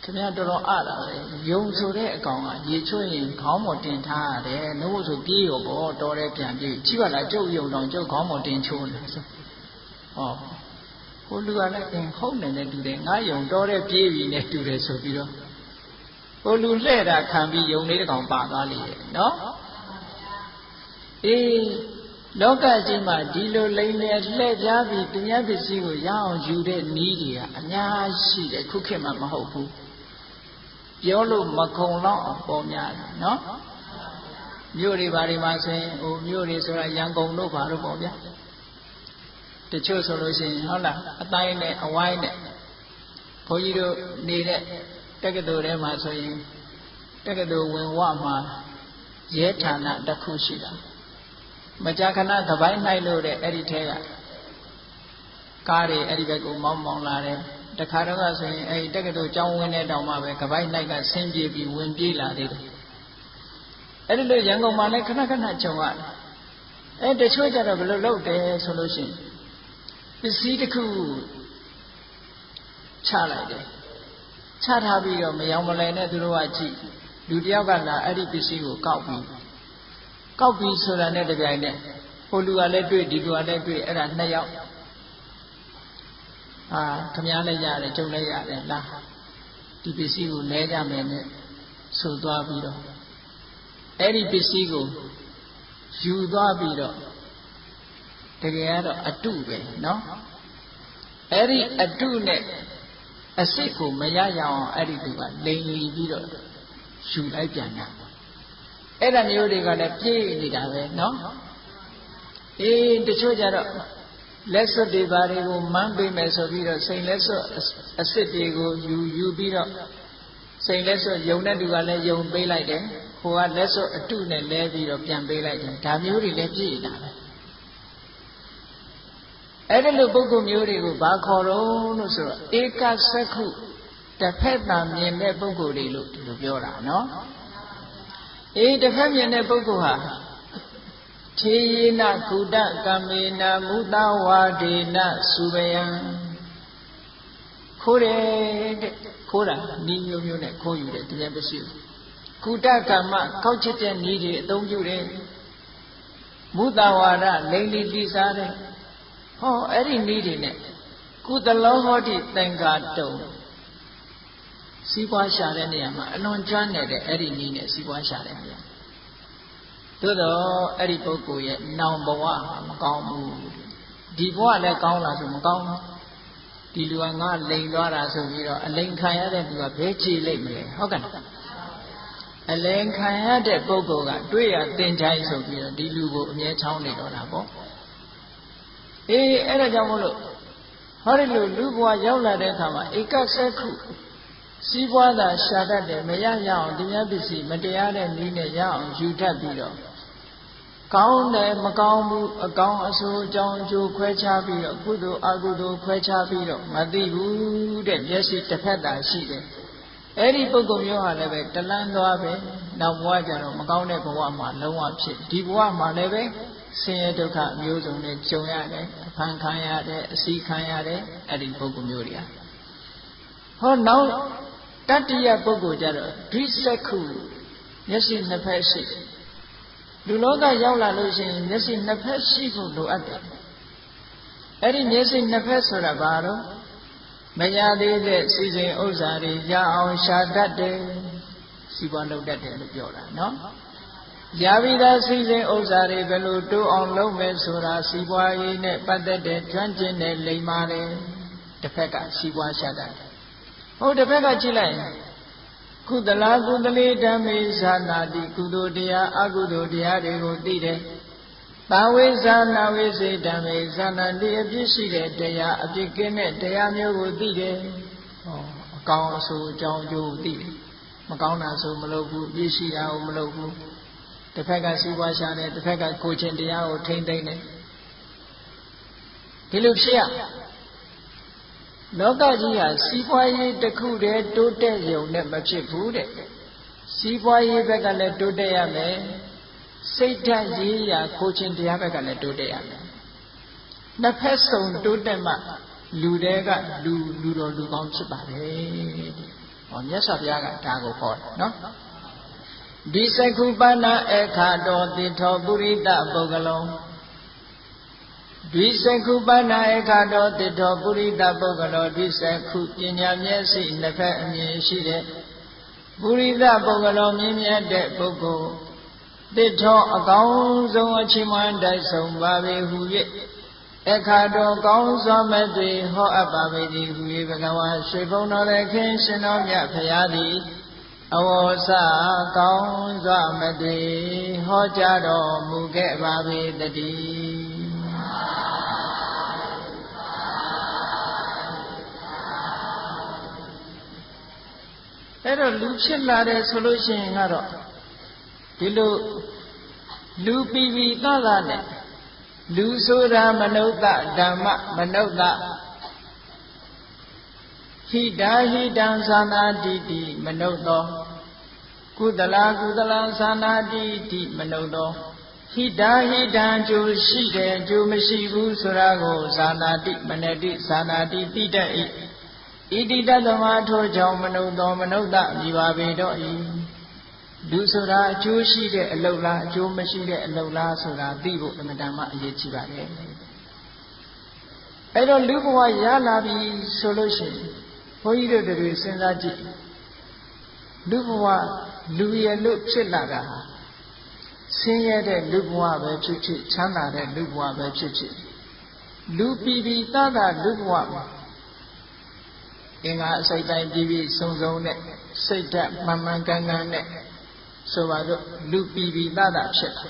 ခမရတော်တော်အားတာပဲယုံဆိုတဲ့အကောင်ကရေချိုးရင်ခေါင်းပေါ်တင်ထားရတယ်နှုတ်ဆိုပြေးရောပေါ့တော်တယ်ပြန်ပြေးကြည့်ပါလားကျုပ်ယုံတော့ကျုပ်ခေါင်းပေါ်တင်ချိုးနေဆိုဟောဟိုလူကလည်းဟုတ်နေတယ်တူတယ်ငါယုံတော်တယ်ပြေးပြီနဲ့တူတယ်ဆိုပြီးတော့ဟိုလူလှဲ့တာခံပြီးယုံလေးတစ်ကောင်ပါသွားလေနော်လောကကြီးမှာဒီလိုလိမ်လည်လှည့်ပြားပြီးသူများပစ္စည်းကိုရအောင်ယူတဲ့နည်းတွေကအများရှိတယ်ခုခေတ်မှာမဟုတ်ဘူးပြောလို့မခုံတော့အောင်ပေါ်များတယ်နော်မြို့တွေဘာတွေမှာဆိုရင်ဟိုမြို့တွေဆိုတာရန်ကုန်တို့ဘာလို့ပေါ့ဗျာတချို့ဆိုလို့ရှိရင်ဟုတ်လားအတိုင်းနဲ့အဝိုင်းနဲ့ဘုန်းကြီးတို့နေတဲ့တက္ကသိုလ်ထဲမှာဆိုရင်တက္ကသိုလ်ဝင်ဝမှာရဲဌာနတစ်ခုရှိတာမကြာခဏသပိုင်းနိုင်လို့တဲ့အဲ့ဒီထဲကကားတွေအဲ့ဒီဘက်ကိုမောင်းလာတယ်တခါတော့ဆိုရင်အဲ့ဒီတက္ကသိုလ်ကျောင်းဝင်းတဲ့တောင်မှပဲကပိုင်းနိုင်ကဆင်းပြေးပြီးဝင်ပြေးလာသေးတယ်အဲ့ဒီလိုရန်ကုန်မှာလည်းခဏခဏကြုံရတယ်တချို့ကြတော့ဘယ်လိုလုပ်တယ်ဆိုလို့ရှိရင်ပစ္စည်းတစ်ခုချလိုက်တယ်ချထားပြီးတော့မယောင်မလည်နဲ့သူတို့ကကြည့်လူတယောက်ကလာအဲ့ဒီပစ္စည်းကိုကောက်ပြီးဆိုတာနဲ့တပြိုင်နက်ဟိုလူကလည်းတွေ့ဒီလူကလည်းတွေ့အဲ့ဒါ2ယောက်ခမည်းလည်းရတယ်ကျုံလည်းရတယ်လားဒီပစ္စည်းကိုလဲကြမယ်နဲ့ဆိုသွားပြီးတော့အဲ့ဒီပစ္စည်းကိုယူသွားပြီးတော့တကယ်ကတော့အတုပဲနော်အဲ့ဒီအတုနဲ့အစစ်ကိုမရရအောင်အဲ့ဒီသူကလိန်လီပြီးတော့ယူလိုက်ပြန်တာအဲ့ဒါမျိုးတွေကလည်းပြေးနေတာပဲနော် တချို့ကြတော့လက်စွပ်တွေဘာတွေကိုမန်းပေးမယ်ဆိုပြီးတော့စိန်လက်စွပ်အစ်စ်တွေကိုယူပြီးတော့စိန်လက်စွပ်ယုံတဲ့သူကလည်းယုံပေးလိုက်တယ်ဟိုကလက်စွပ်အတုနဲ့လဲပြီးတော့ပြန်ပေးလိုက်တယ်ဒါမျိုးတွေလည်းပြည့်နေတာပဲအဲ့ဒီလိုပုဂ္ဂိုလ်မျိုးတွေကိုဘာခေါ်တော့လို့ဆိုတော့ဧကစက္ခုတစ်ဖက်သာမြင်တဲ့ပုဂ္ဂိုလ်တွေလို့ဒီလိုပြောတာနော်တစ်ဖက်မြင်တဲ့ပုဂ္ဂိုလ်ဟာထေယေနကုတကမေနမုသဝါဒေနစုဘယံခိုးတယ်တဲ့ခိုးတာဤမျိုးမျိုးနဲ့ခိုးယူတယ်တရားပစ္စည်းကုတကမ္မကောက်ချစ်တဲ့ဤတွေအသုံးပြုတယ်မုသဝါဒလိမ့်လိတိစားတဲ့ဟောအဲ့ဒီဤတွေနဲ့ကုသလောဟောတိသင်္ကာတုံစီးပွားရှာတဲ့နေရာမှာအလွန်ကျွမ်းနေတဲ့အဲ့ဒီဤနဲ့စီးပွားရှာတဲ့နေရာသို့တော့အဲ့ဒီပုဂ္ဂိုလ်ရဲ့နောင်ဘဝမကောင်းဘူးဒီဘဝလည်းကောင်းလားဆိုမကောင်းဘူးဒီလူကငါလိန်သွားတာဆိုပြီးတော့အလိန်ခံရတဲ့လူကဘယ်ကြည်လိုက်မလဲဟုတ်ကဲ့အလိန်ခံရတဲ့ပုဂ္ဂိုလ်ကတွေ့ရသင်ချိုင်းဆိုပြီးတော့ဒီလူကိုအမြဲချောင်းနေတော့တာပေါ့အဲ့ဒါကြောင့်မို့လို့ဟောဒီလိုလူဘဝရောက်လာတဲ့အခါမှာဧကစက္ခုစီးပွားသာရှာတတ်တယ်မရရအောင်တရားပစ္စည်းမတရားတဲ့နည်းနဲ့ရအောင်ယူတတ်ပြီးတော့ကောင်းတယ်မကောင်းဘူးအကောင်းအဆိုးအကြောင်းအကျိုးခွဲခြားပြီးတော့ကုသိုလ်အကုသိုလ်ခွဲခြားပြီးတော့မသိဘူးတဲ့မျက်စိတစ်ဖက်သာရှိတယ်အဲ့ဒီပုဂ္ဂိုလ်မျိုးဟာလည်းပဲတလန်းသွားပဲနောက်ဘဝကျတော့မကောင်းတဲ့ဘဝမှာလုံးဝဖြစ်ဒီဘဝမှာလည်းပဲဆင်းရဲဒုက္ခအမျိုးစုံနဲ့ကြုံရတယ်အဖန်ခံရတယ်အစီခံရတယ်အဲ့ဒီပုဂ္ဂိုလ်မျိုးတွေဟောနောက်တတ္တိယပုဂ္ဂိုလ်ကြတော့ဒွိစက္ခုမျက်စိနှစ်ဖက်ရှိလူလောကရောက်လာလို့ရှိရင်မျက်စိနှစ်ဖက်ရှိဖို့လိုအပ်တယ်အဲ့ဒီမျက်စိနှစ်ဖက်ဆိုတာဘာတော့မရသေးတဲ့စီစဉ်ဥစ္စာတွေရအောင်ရှာတတ်တယ်စီပွားလုပ်တတ်တယ်လို့ပြောတာနော်ရပြီးသားစီစဉ်ဥစ္စာတွေဘယ်လိုတိုးအောင်လုပ်မယ်ဆိုတာစီပွားရေးနဲ့ပတ်သက်တဲ့ကျွမ်းကျင်တဲ့လိမ္မာတယ်တစ်ဖက်ကစီပွားရှာတတ်တယ်ဟုတ်တစ်ဖက်ကကြည့်လိုက်ကုသလာကုသလေဓမ္မေဇာနာတိကုသိုလ်တရားအကုသိုလ်တရားတွေကိုသိတယ်။သာဝေဇာနာဝေစေဓမ္မေဇာနာတိအပြစ်ရှိတဲ့တရားအပြစ်ကင်းတဲ့တရားမျိုးကိုသိတယ်။ဟောအကောင်းအဆိုးအကြောင်းအကျိုးသိတယ်။မကောင်းတာဆိုမလုပ်ဘူးအပြစ်ရှိတာကိုမလုပ်ဘူး။တစ်ဖက်ကစီးပွားရှာတယ်တစ်ဖက်ကကိုယ်ချင်းတရားကိုထိမ့်သိမ့်တယ်။ဒီလိုဖြစ်ရလောကကြီးဟာစီးပွားရေးတစ်ခုတည်းတိုးတက်ရုံနဲ့မဖြစ်ဘူးတဲ့စီးပွားရေးဘက်ကလည်းတိုးတက်ရမယ်စိတ်ဓာတ်ရေးရာကိုချင်းတရားဘက်ကလည်းတိုးတက်ရမယ်နှစ်ဖက်စုံတိုးတက်မှလူတွေကလူတော်လူကောင်းဖြစ်ပါတယ်ဟောမြတ်စွာဘုရားကဒါကိုဟောတယ်နော်ဒီစက္ခုပဏအခါတော်တိထောပုရိသပုဂ္ဂလောဒီစက္ခုပဏအခါတော်တိထောပုရိသပုဂ္ဂလောဒီစက္ခုပညာမျက်စိနှစ်ဖက်အမြင်ရှိတဲ့ပုရိသပုဂ္ဂလောမြင်မြတ်တဲ့ပုဂ္ဂိုလ်တိထောအကောင်းဆုံးအချိန်မှတိုက်ဆုံးပါပေဟု၍အခါတော်ကောင်းစွာမဲ့တွေဟောအပ်ပါပေသည်ဟု၍ဘဂဝါရွှေဘုံတော်လည်းခင်ရှင်တော်မြတ်ဖရာသည်အဝေါစကောင်းစွာမဲ့တွေဟောကြားတော်မူခဲ့ပါပေတည်းအဲ့တော့လူဖြစ်လာတယ်ဆိုလို့ရှိရင်ကတော့ဒီလိုလူပြီးပြီးသားသားနဲ့လူဆိုတာမနုဿဓမ္မမနုဿဟိတာဟိတံသာနာတိတိမနုဿကုသလာကုသလံသာနာတိတိမနုဿဟိတာဟိတံကျိုးရှိတယ်ကျိုးမရှိဘူးဆိုတာကိုသာနာတိမနတိသာနာတိတိတတ်၏ဣတိတသမထိုကြောင့်မနုဿမနုဿမြည်ပါပေတော့၏လူဆိုတာအကျိုးရှိတဲ့အလုပ်လားအကျိုးမရှိတဲ့အလုပ်လားဆိုတာသိဖို့အမှန်တမ်းအရေးကြီးပါတယ်အဲ့တော့လူဘဝရလာပြီဆိုလို့ရှိရင်ဘုန်းကြီးတို့တွေစဉ်းစားကြည့်လူဘဝလူရလို့ဖြစ်လာတာဆင်းရဲတဲ့လူဘဝပဲဖြစ်ဖြစ်ချမ်းသာတဲ့လူဘဝပဲဖြစ်ဖြစ်လူပြီးပြီးသားသားလူဘဝမှာအင်္ဂါအစိတ်တိုင်းပြီးပြီးစုံစုံနဲ့စိတ်ဓာတ်မှန်မှန်ကန်ကန်နဲ့ဆိုပါတော့လူပြီးပြီးသားသားဖြစ်လာ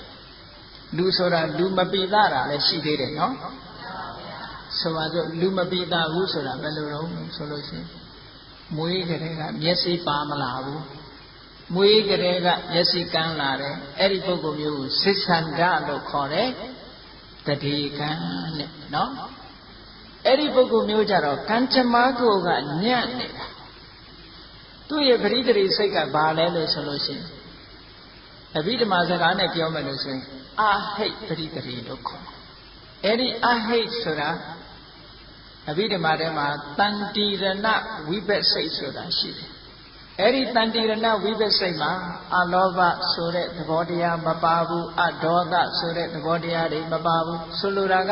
လူဆိုတာလူမပိသတာလည်းရှိသေးတယ်နော်ဆိုပါစို့လူမပိသဘူးဆိုတာဘယ်လိုတော့ဆိုလို့ရှိရင်မွေးကလေးကမျက်စိပါမလာဘူးမွေးကလေးကမျက်စိကန်းလာတယ်အဲ့ဒီပုဂ္ဂိုလ်မျိုးကိုစိစ္ဆန္ဒလို့ခေါ်တယ်တတိကံနဲ့နော်အဲ့ဒီပုဂ္ဂိုလ်မျိုးကြတော့ကံကြမ္မာကိုကညံ့နေတာသူ့ရဲ့ပရိသေရိစိတ်ကဘာလဲလို့ဆိုလို့ရှိရင်အဘိဓမ္မာစကားနဲ့ပြောမယ်လို့ဆိုရင်အာဟိတ်ပရိသေရိလို့ခေါ်တယ်အဲ့ဒီအာဟိတ်ဆိုတာအဘိဓမ္မာထဲမှာတန်တိရဏဝိပဿစိတ်ဆိုတာရှိတယ်အဲ့ဒီတန်တိရဏဝိပဿစိတ်မှာအလောဘဆိုတဲ့သဘောတရားမပါဘူးအဒေါသဆိုတဲ့သဘောတရားတွေမပါဘူးဆိုလိုတာက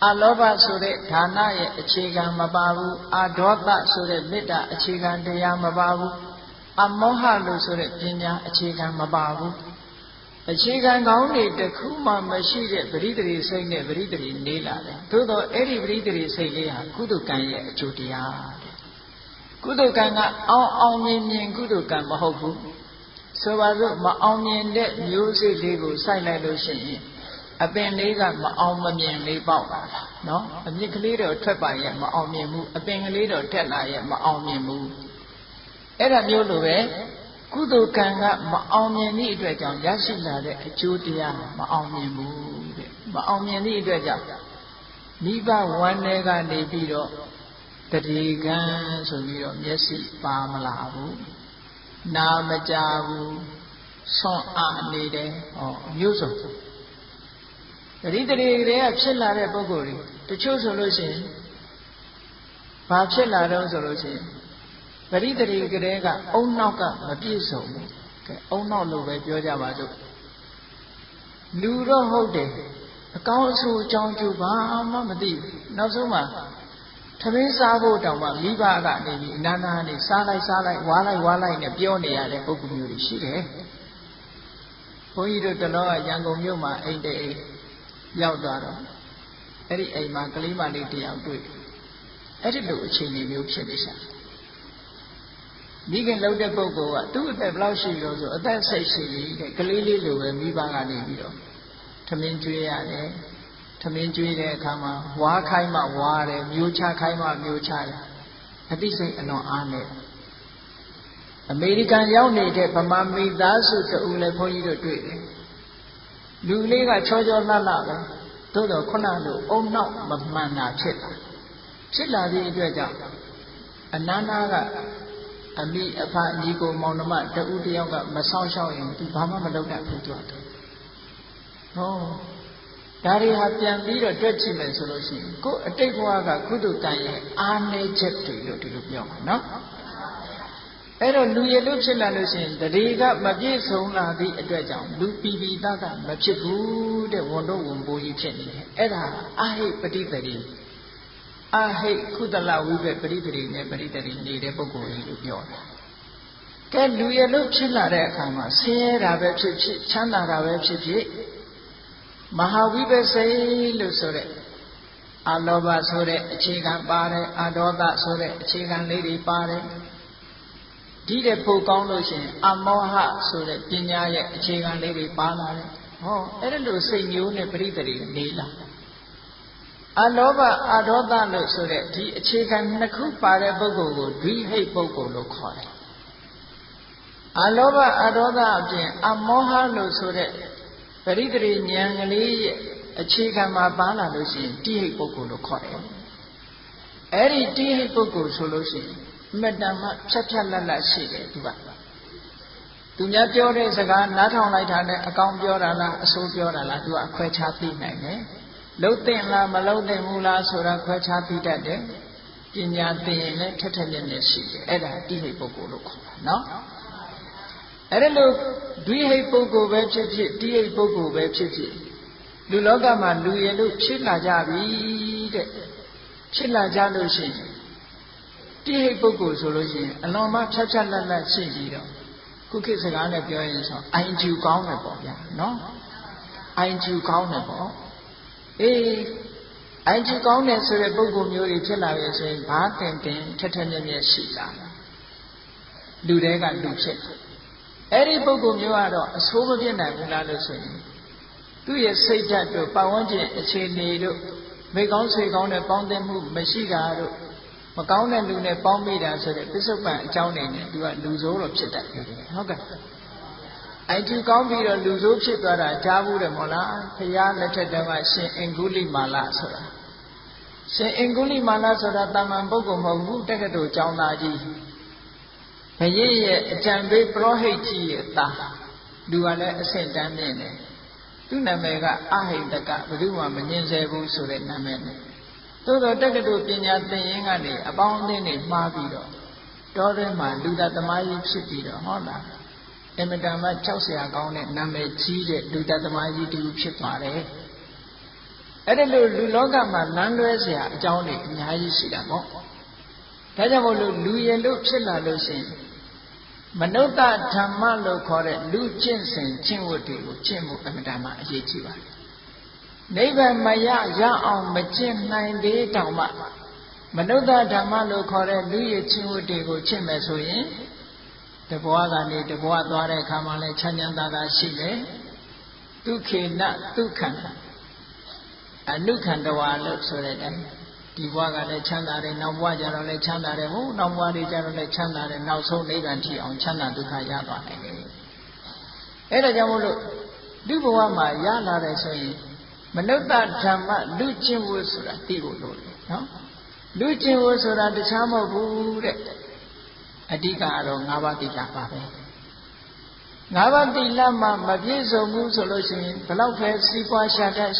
အလောဘဆိုတဲ့ဌာနရဲ့အခြေခံမပါဘူးအဒေါသဆိုတဲ့မေတ္တာအခြေခံတရားမပါဘူးအမောဟလို့ဆိုတဲ့ပညာအခြေခံမပါဘူးအခြေခံကောင်းတွေတစ်ခုမှမရှိတဲ့ပရိသေရိစိတ်နဲ့ပရိသေရိနေလာတယ်သို့တော့အဲ့ဒီပရိသေရိစိတ်လေးဟာကုသကံရဲ့အကျိုးတရားတဲ့ကုသကံကအောင်မြင်ကုသကံမဟုတ်ဘူးဆိုပါစို့မအောင်မြင်တဲ့မျိုးစိတ်လေးကိုစိုက်လိုက်လို့ရှိရင်အပင်လေးကမအောင်မမြင်လေးပေါက်လာတာနော်အမြစ်ကလေးတော့ထွက်ပါရဲ့မအောင်မြင်ဘူးအပင်ကလေးတော့တက်လာရဲ့မအောင်မြင်ဘူးအဲ့ဒါမျိုးလိုပဲကုသိုလ်ကံကမအောင်မြင်သည့်အတွက်ကြောင့်ရရှိလာတဲ့အကျိုးတရားမအောင်မြင်ဘူးတဲ့မအောင်မြင်သည့်အတွက်ကြောင့်မိဘဝမ်းထဲကနေပြီးတော့တတိကံဆိုပြီးတော့မျက်စိပါမလာဘူးနာမကြဘူးဆွမ်းအားနေတယ်ဟောမျိုးစုံတတိတရေကဖြစ်လာတဲ့ပုဂ္ဂိုလ်တွေတချို့ဆိုလို့ရှိရင်ဘာဖြစ်လာတော့ဆိုလို့ရှိရင်ပရိသေရိကလေးကအုံနောက်ကမပြည့်စုံဘူးကဲအုံနောက်လို့ပဲပြောကြပါစို့လူတော့ဟုတ်တယ်အကောင်းအဆိုးအကြောင်းကျိုးဘာမှမသိဘူးနောက်ဆုံးမှာသမင်းစားဖို့တောင်မှမိဘကနေပြီးအနာနာနေစားလိုက်ဝါလိုက်နဲ့ပြောနေရတဲ့ပုဂ္ဂိုလ်မျိုးတွေရှိတယ်ဘုန်းကြီးတို့တလောကရန်ကုန်မြို့မှာအိမ်အိမ်ရောက်သွားတော့အဲ့ဒီအိမ်မှာကလေးမလေးတယောက်တွေ့အဲ့ဒီလိုအခြေအနေမျိုးဖြစ်နေရှာမိခင်လှုပ်တဲ့ပုဂ္ဂိုလ်ကသူ့အသက်ဘယ်လောက်ရှိလို့ဆိုအသက်စိတ်ရှိပြီတဲ့ကလေးလေးလိုပဲမိဘကနေပြီးတော့ထမင်းကျွေးရတယ်ထမင်းကျွေးတဲ့အခါမှာဝါခိုင်းမှဝါတယ်မျိုးချခိုင်းမှမျိုးချတယ်အသိစိတ်အလွန်အားနဲ့အမေရိကန်ရောက်နေတဲ့ဗမာမိသားစုတူလည်းဘုန်းကြီးတို့တွေ့တယ်လူလေးကချောချောလှလှပဲသို့တော့ခုနလိုအုံနောက်မမှန်တာဖြစ်လာသည့်အတွက်ကြောင့်အနာနာကအမိအဖညီကိုမောင်နှမတူတယောက်ကမဆောင်ရှောက်ရင်သူဘာမှမလုပ်တတ်ဘူးသူကဟောဒါတွေဟာပြန်ပြီးတော့တွက်ကြည့်မယ်ဆိုလို့ရှိရင်ကိုယ်အတိတ်ဘဝကကုသကံရဲ့အားနည်းချက်တွေလို့ဒီလိုပြောမှာနော်အဲ့တော့လူရည်လို့ဖြစ်လာလို့ရှိရင်တရေကမပြည့်စုံလာသည့်အတွက်ကြောင့်လူပီပီတတ်မဖြစ်ဘူးတဲ့ဝန်တော့ဝန်ပိုးကြီးဖြစ်နေတယ်အဲ့ဒါအာဟိပฏิတရိအာဟိကုသလဝိပ္ပပရိသေရိနဲ့ပရိသေရိနေတဲ့ပုဂ္ဂိုလ်ကြီးလို့ပြောတာကဲလူရည်လို့ဖြစ်လာတဲ့အခါမှာဆင်းရဲတာပဲဖြစ်ဖြစ်ချမ်းသာတာပဲဖြစ်ဖြစ်မဟာဝိပ္ပစိတ်လို့ဆိုတဲ့အလောဘဆိုတဲ့အခြေခံပါတယ်အဒေါသဆိုတဲ့အခြေခံလေးတွေပါတယ်ဒီတဲ့ပို့ကောင်းလို့ရှိရင်အမောဟဆိုတဲ့ပညာရဲ့အခြေခံလေးတွေပါလာတယ်ဟောအဲ့ဒါလို့စိတ်မျိုးနဲ့ပရိသေရိနေလာအလောဘအဒေါသလို့ဆိုတဲ့ဒီအခြေခံနှစ်ခုပါတဲ့ပုဂ္ဂိုလ်ကိုဒွိဟိတ်ပုဂ္ဂိုလ်လို့ခေါ်တယ်အလောဘအဒေါသအပြင်အမောဟလို့ဆိုတဲ့ပရိသေရိဉာဏ်ကလေးရဲ့အခြေခံမှာပါလာလို့ရှိရင်တိဟိတ်ပုဂ္ဂိုလ်လို့ခေါ်တယ်အဲ့ဒီတိဟိတ်ပုဂ္ဂိုလ်ဆိုလို့ရှိရင်အမတန်မှဖြတ်လတ်ရှိတယ်သူကသူများပြောတဲ့စကားနားထောင်လိုက်တာနဲ့အကောင်းပြောတာလားအဆိုးပြောတာလားသူကခွဲခြားသိနိုင်တယ်လှုပ်သိလားမလှုပ်သိဘူးလားဆိုတာခွဲခြားသိတတ်တယ်ပညာသိရင်လည်းထက်ထက်မြက်မြက်ရှိတယ်အဲ့ဒါတိဟိတ်ပုဂ္ဂိုလ်လို့ခေါ်တာနော်အဲ့ဒါလို့ဒွိဟိတ်ပုဂ္ဂိုလ်ပဲဖြစ်ဖြစ်တိဟိတ်ပုဂ္ဂိုလ်ပဲဖြစ်ဖြစ်လူလောကမှာလူရည်လို့ဖြစ်လာကြပြီတဲ့ဖြစ်လာကြလို့ရှိရင်တိဟိတ်ပုဂ္ဂိုလ်ဆိုလို့ရှိရင်အလွန်မှဖြတ်လတ်ရှိပြီးတော့ခုခေတ်စကားနဲ့ပြောရင်ဆိုအိုင်ကျူကောင်းတယ်ပေါ့ဗျာနော်အိုင်ကျူကောင်းတယ်ပေါ့အေးအိုင်ကျူကောင်းတယ်ဆိုတဲ့ပုဂ္ဂိုလ်မျိုးတွေဖြစ်လာပြီဆိုရင်ဘာတင်ထက်ထက်မြက်မြက်ရှိတာလူတွေကလူဖြစ်အဲ့ဒီပုဂ္ဂိုလ်မျိုးကတော့အဆိုးမပြစ်နိုင်ဘူးလားလို့ဆိုရင်သူ သူ့ရဲ့စိတ်ဓာတ်တို့ပတ်ဝန်းကျင်အခြေအနေတို့မိကောင်းဆွေကောင်းနဲ့ပေါင်းသင်းမှုမရှိတာတို့မကောင်းတဲ့လူနဲ့ပေါင်းမိတာဆိုတဲ့ပစ္စုပန်အကြောင်းတွေနဲ့သူကလူဆိုးတော့ဖြစ်တတ်တယ်ဟုတ်ကဲ့အဲ့ဒီကောင်းပြီးတော့လူဆိုးဖြစ်သွားတာကြားဘူးတယ်မို့လားဘုရားလက်ထက်တုန်းကရှင်အင်္ဂုလိမာလဆိုတာရှင်အင်္ဂုလိမာလဆိုတာတာမန်ပုဂ္ဂိုလ်မဟုတ်ဘူးတက္ကသိုလ်ကျောင်းသားကြီးဘုရင်ရဲ့အကြံပေးပရောဟိတ်ကြီးရဲ့သားလူကလည်းအဆင့်တန်းမြင့်တယ်သူ့နာမည်ကအဟိတကဘယ်သူမှမငြင်းဆဲဘူးဆိုတဲ့နာမည်နဲ့သို့တော့တက္ကသိုလ်ပညာသင်ရင်းကနေအပေါင်းအသင်းတွေမှားပြီးတော့တောထဲမှာလူသားသမားကြီးဖြစ်ပြီးတော့ဟုတ်လားအမတန်မှကြောက်စရာကောင်းတဲ့နာမည်ကြီးတဲ့လူသားသမားကြီးတူဖြစ်သွားတယ်အဲ့ဒါလို့လူလောကမှာလမ်းလွဲစရာအကြောင်းတွေအများကြီးရှိတာပေါ့ဒါကြောင့်မို့လို့လူရည်လို့ဖြစ်လာလို့ရှိရင်မနုဿဓမ္မလို့ခေါ်တဲ့လူကျင့်စဉ်ကျင့်ဝတ်တွေကိုကျင့်ဖို့အမှန်တမ်းအရေးကြီးပါတယ်။နိဗ္ဗာန်မရအောင်မကျင့်နိုင်သေးတောင်မှမနုဿဓမ္မလို့ခေါ်တဲ့လူရဲ့ကျင့်ဝတ်တွေကိုကျင့်မယ်ဆိုရင်တဘွားကနေတဘွားသွားတဲ့အခါမှာလည်းချမ်းချမ်းသာသာရှိတယ်။ဒုခေနဒုက္ခအနုခန္ဓဝါလို့ဆိုတဲ့ဒီဘဝကလည်းချမ်းသာတယ်နောက်ဘဝကျတော့လည်းချမ်းသာတယ်ဟုတ်နောက်ဘဝတွေကျတော့လည်းချမ်းသာတယ်နောက်ဆုံးနိဗ္ဗာန်ထိအောင်ချမ်းသာဒုက္ခရသွားနိုင်တယ်အဲ့ဒါကြောင့်မို့လို့ဒီဘဝမှာရလာတယ်ဆိုရင်မနုဿဓမ္မလူကျင့်ဝတ်ဆိုတာသိဖို့လိုတယ်နော်လူကျင့်ဝတ်ဆိုတာတခြားမဟုတ်ဘူးတဲ့အဓိကတော့၅ပါးသီလပါပဲ၅ပါးသီလမှာမပြည့်စုံဘူးဆိုလို့ရှိရင်ဘလောက်ပဲစီးပွားရှာတတ်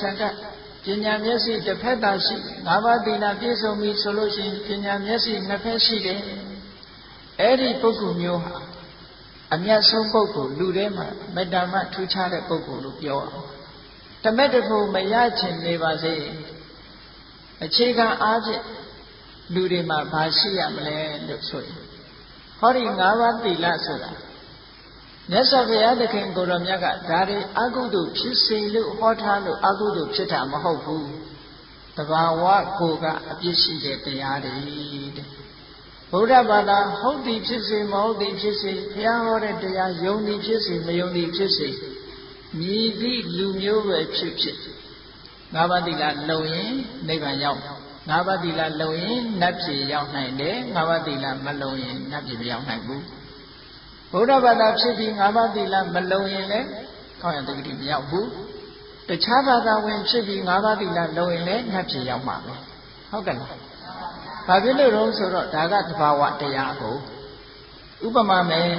ပညာမျက်စိတစ်ဖက်သာရှိ၅ပါးသီလပြည့်စုံပြီဆိုလို့ရှိရင်ပညာမျက်စိနှစ်ဖက်ရှိတယ်အဲ့ဒီပုဂ္ဂိုလ်မျိုးဟာအမြတ်ဆုံးပုဂ္ဂိုလ်လူထဲမှာမေတ္တာမှထူးခြားတဲ့ပုဂ္ဂိုလ်လို့ပြောအောင်တမက်တဖို့မရချင်နေပါစေအခြေခံအားဖြင့်လူတွေမှာဘာရှိရမလဲလို့ဆိုရင်ဟောဒီ၅ပါးသီလဆိုတာမြတ်စွာဘုရားသခင်ကိုယ်တော်မြတ်ကဒါတွေအကုသိုလ်ဖြစ်စေလို့ဟောထားလို့အကုသိုလ်ဖြစ်တာမဟုတ်ဘူးတဘာဝကိုကအပြစ်ရှိတဲ့တရားတွေတဲ့ဗုဒ္ဓဘာသာဟုတ်သည်ဖြစ်စေမဟုတ်သည်ဖြစ်စေဘုရားဟောတဲ့တရားယုံသည်ဖြစ်စေမယုံသည်ဖြစ်စေမြည်သည့်လူမျိုးပဲဖြစ်ဖြစ်ငါးပါးသီလလုံရင်နိဗ္ဗာန်ရောက်ငါးပါးသီလလုံရင်နတ်ပြည်ရောက်နိုင်တယ်ငါးပါးသီလမလုံရင်နတ်ပြည်မရောက်နိုင်ဘူးဗုဒ္ဓဘာသာဖြစ်ပြီး၅ပါးသီလမလုံရင်လည်းကောင်းရတတိမရောက်ဘူးတခြားဘာသာဝင်ဖြစ်ပြီး၅ပါးသီလလုံရင်လည်းနတ်ပြည်ရောက်မှာပဲဟုတ်ကဲ့လားဘာဖြစ်လို့လဲဆိုတော့ဒါကသဘာဝတရားကိုဥပမာမယ်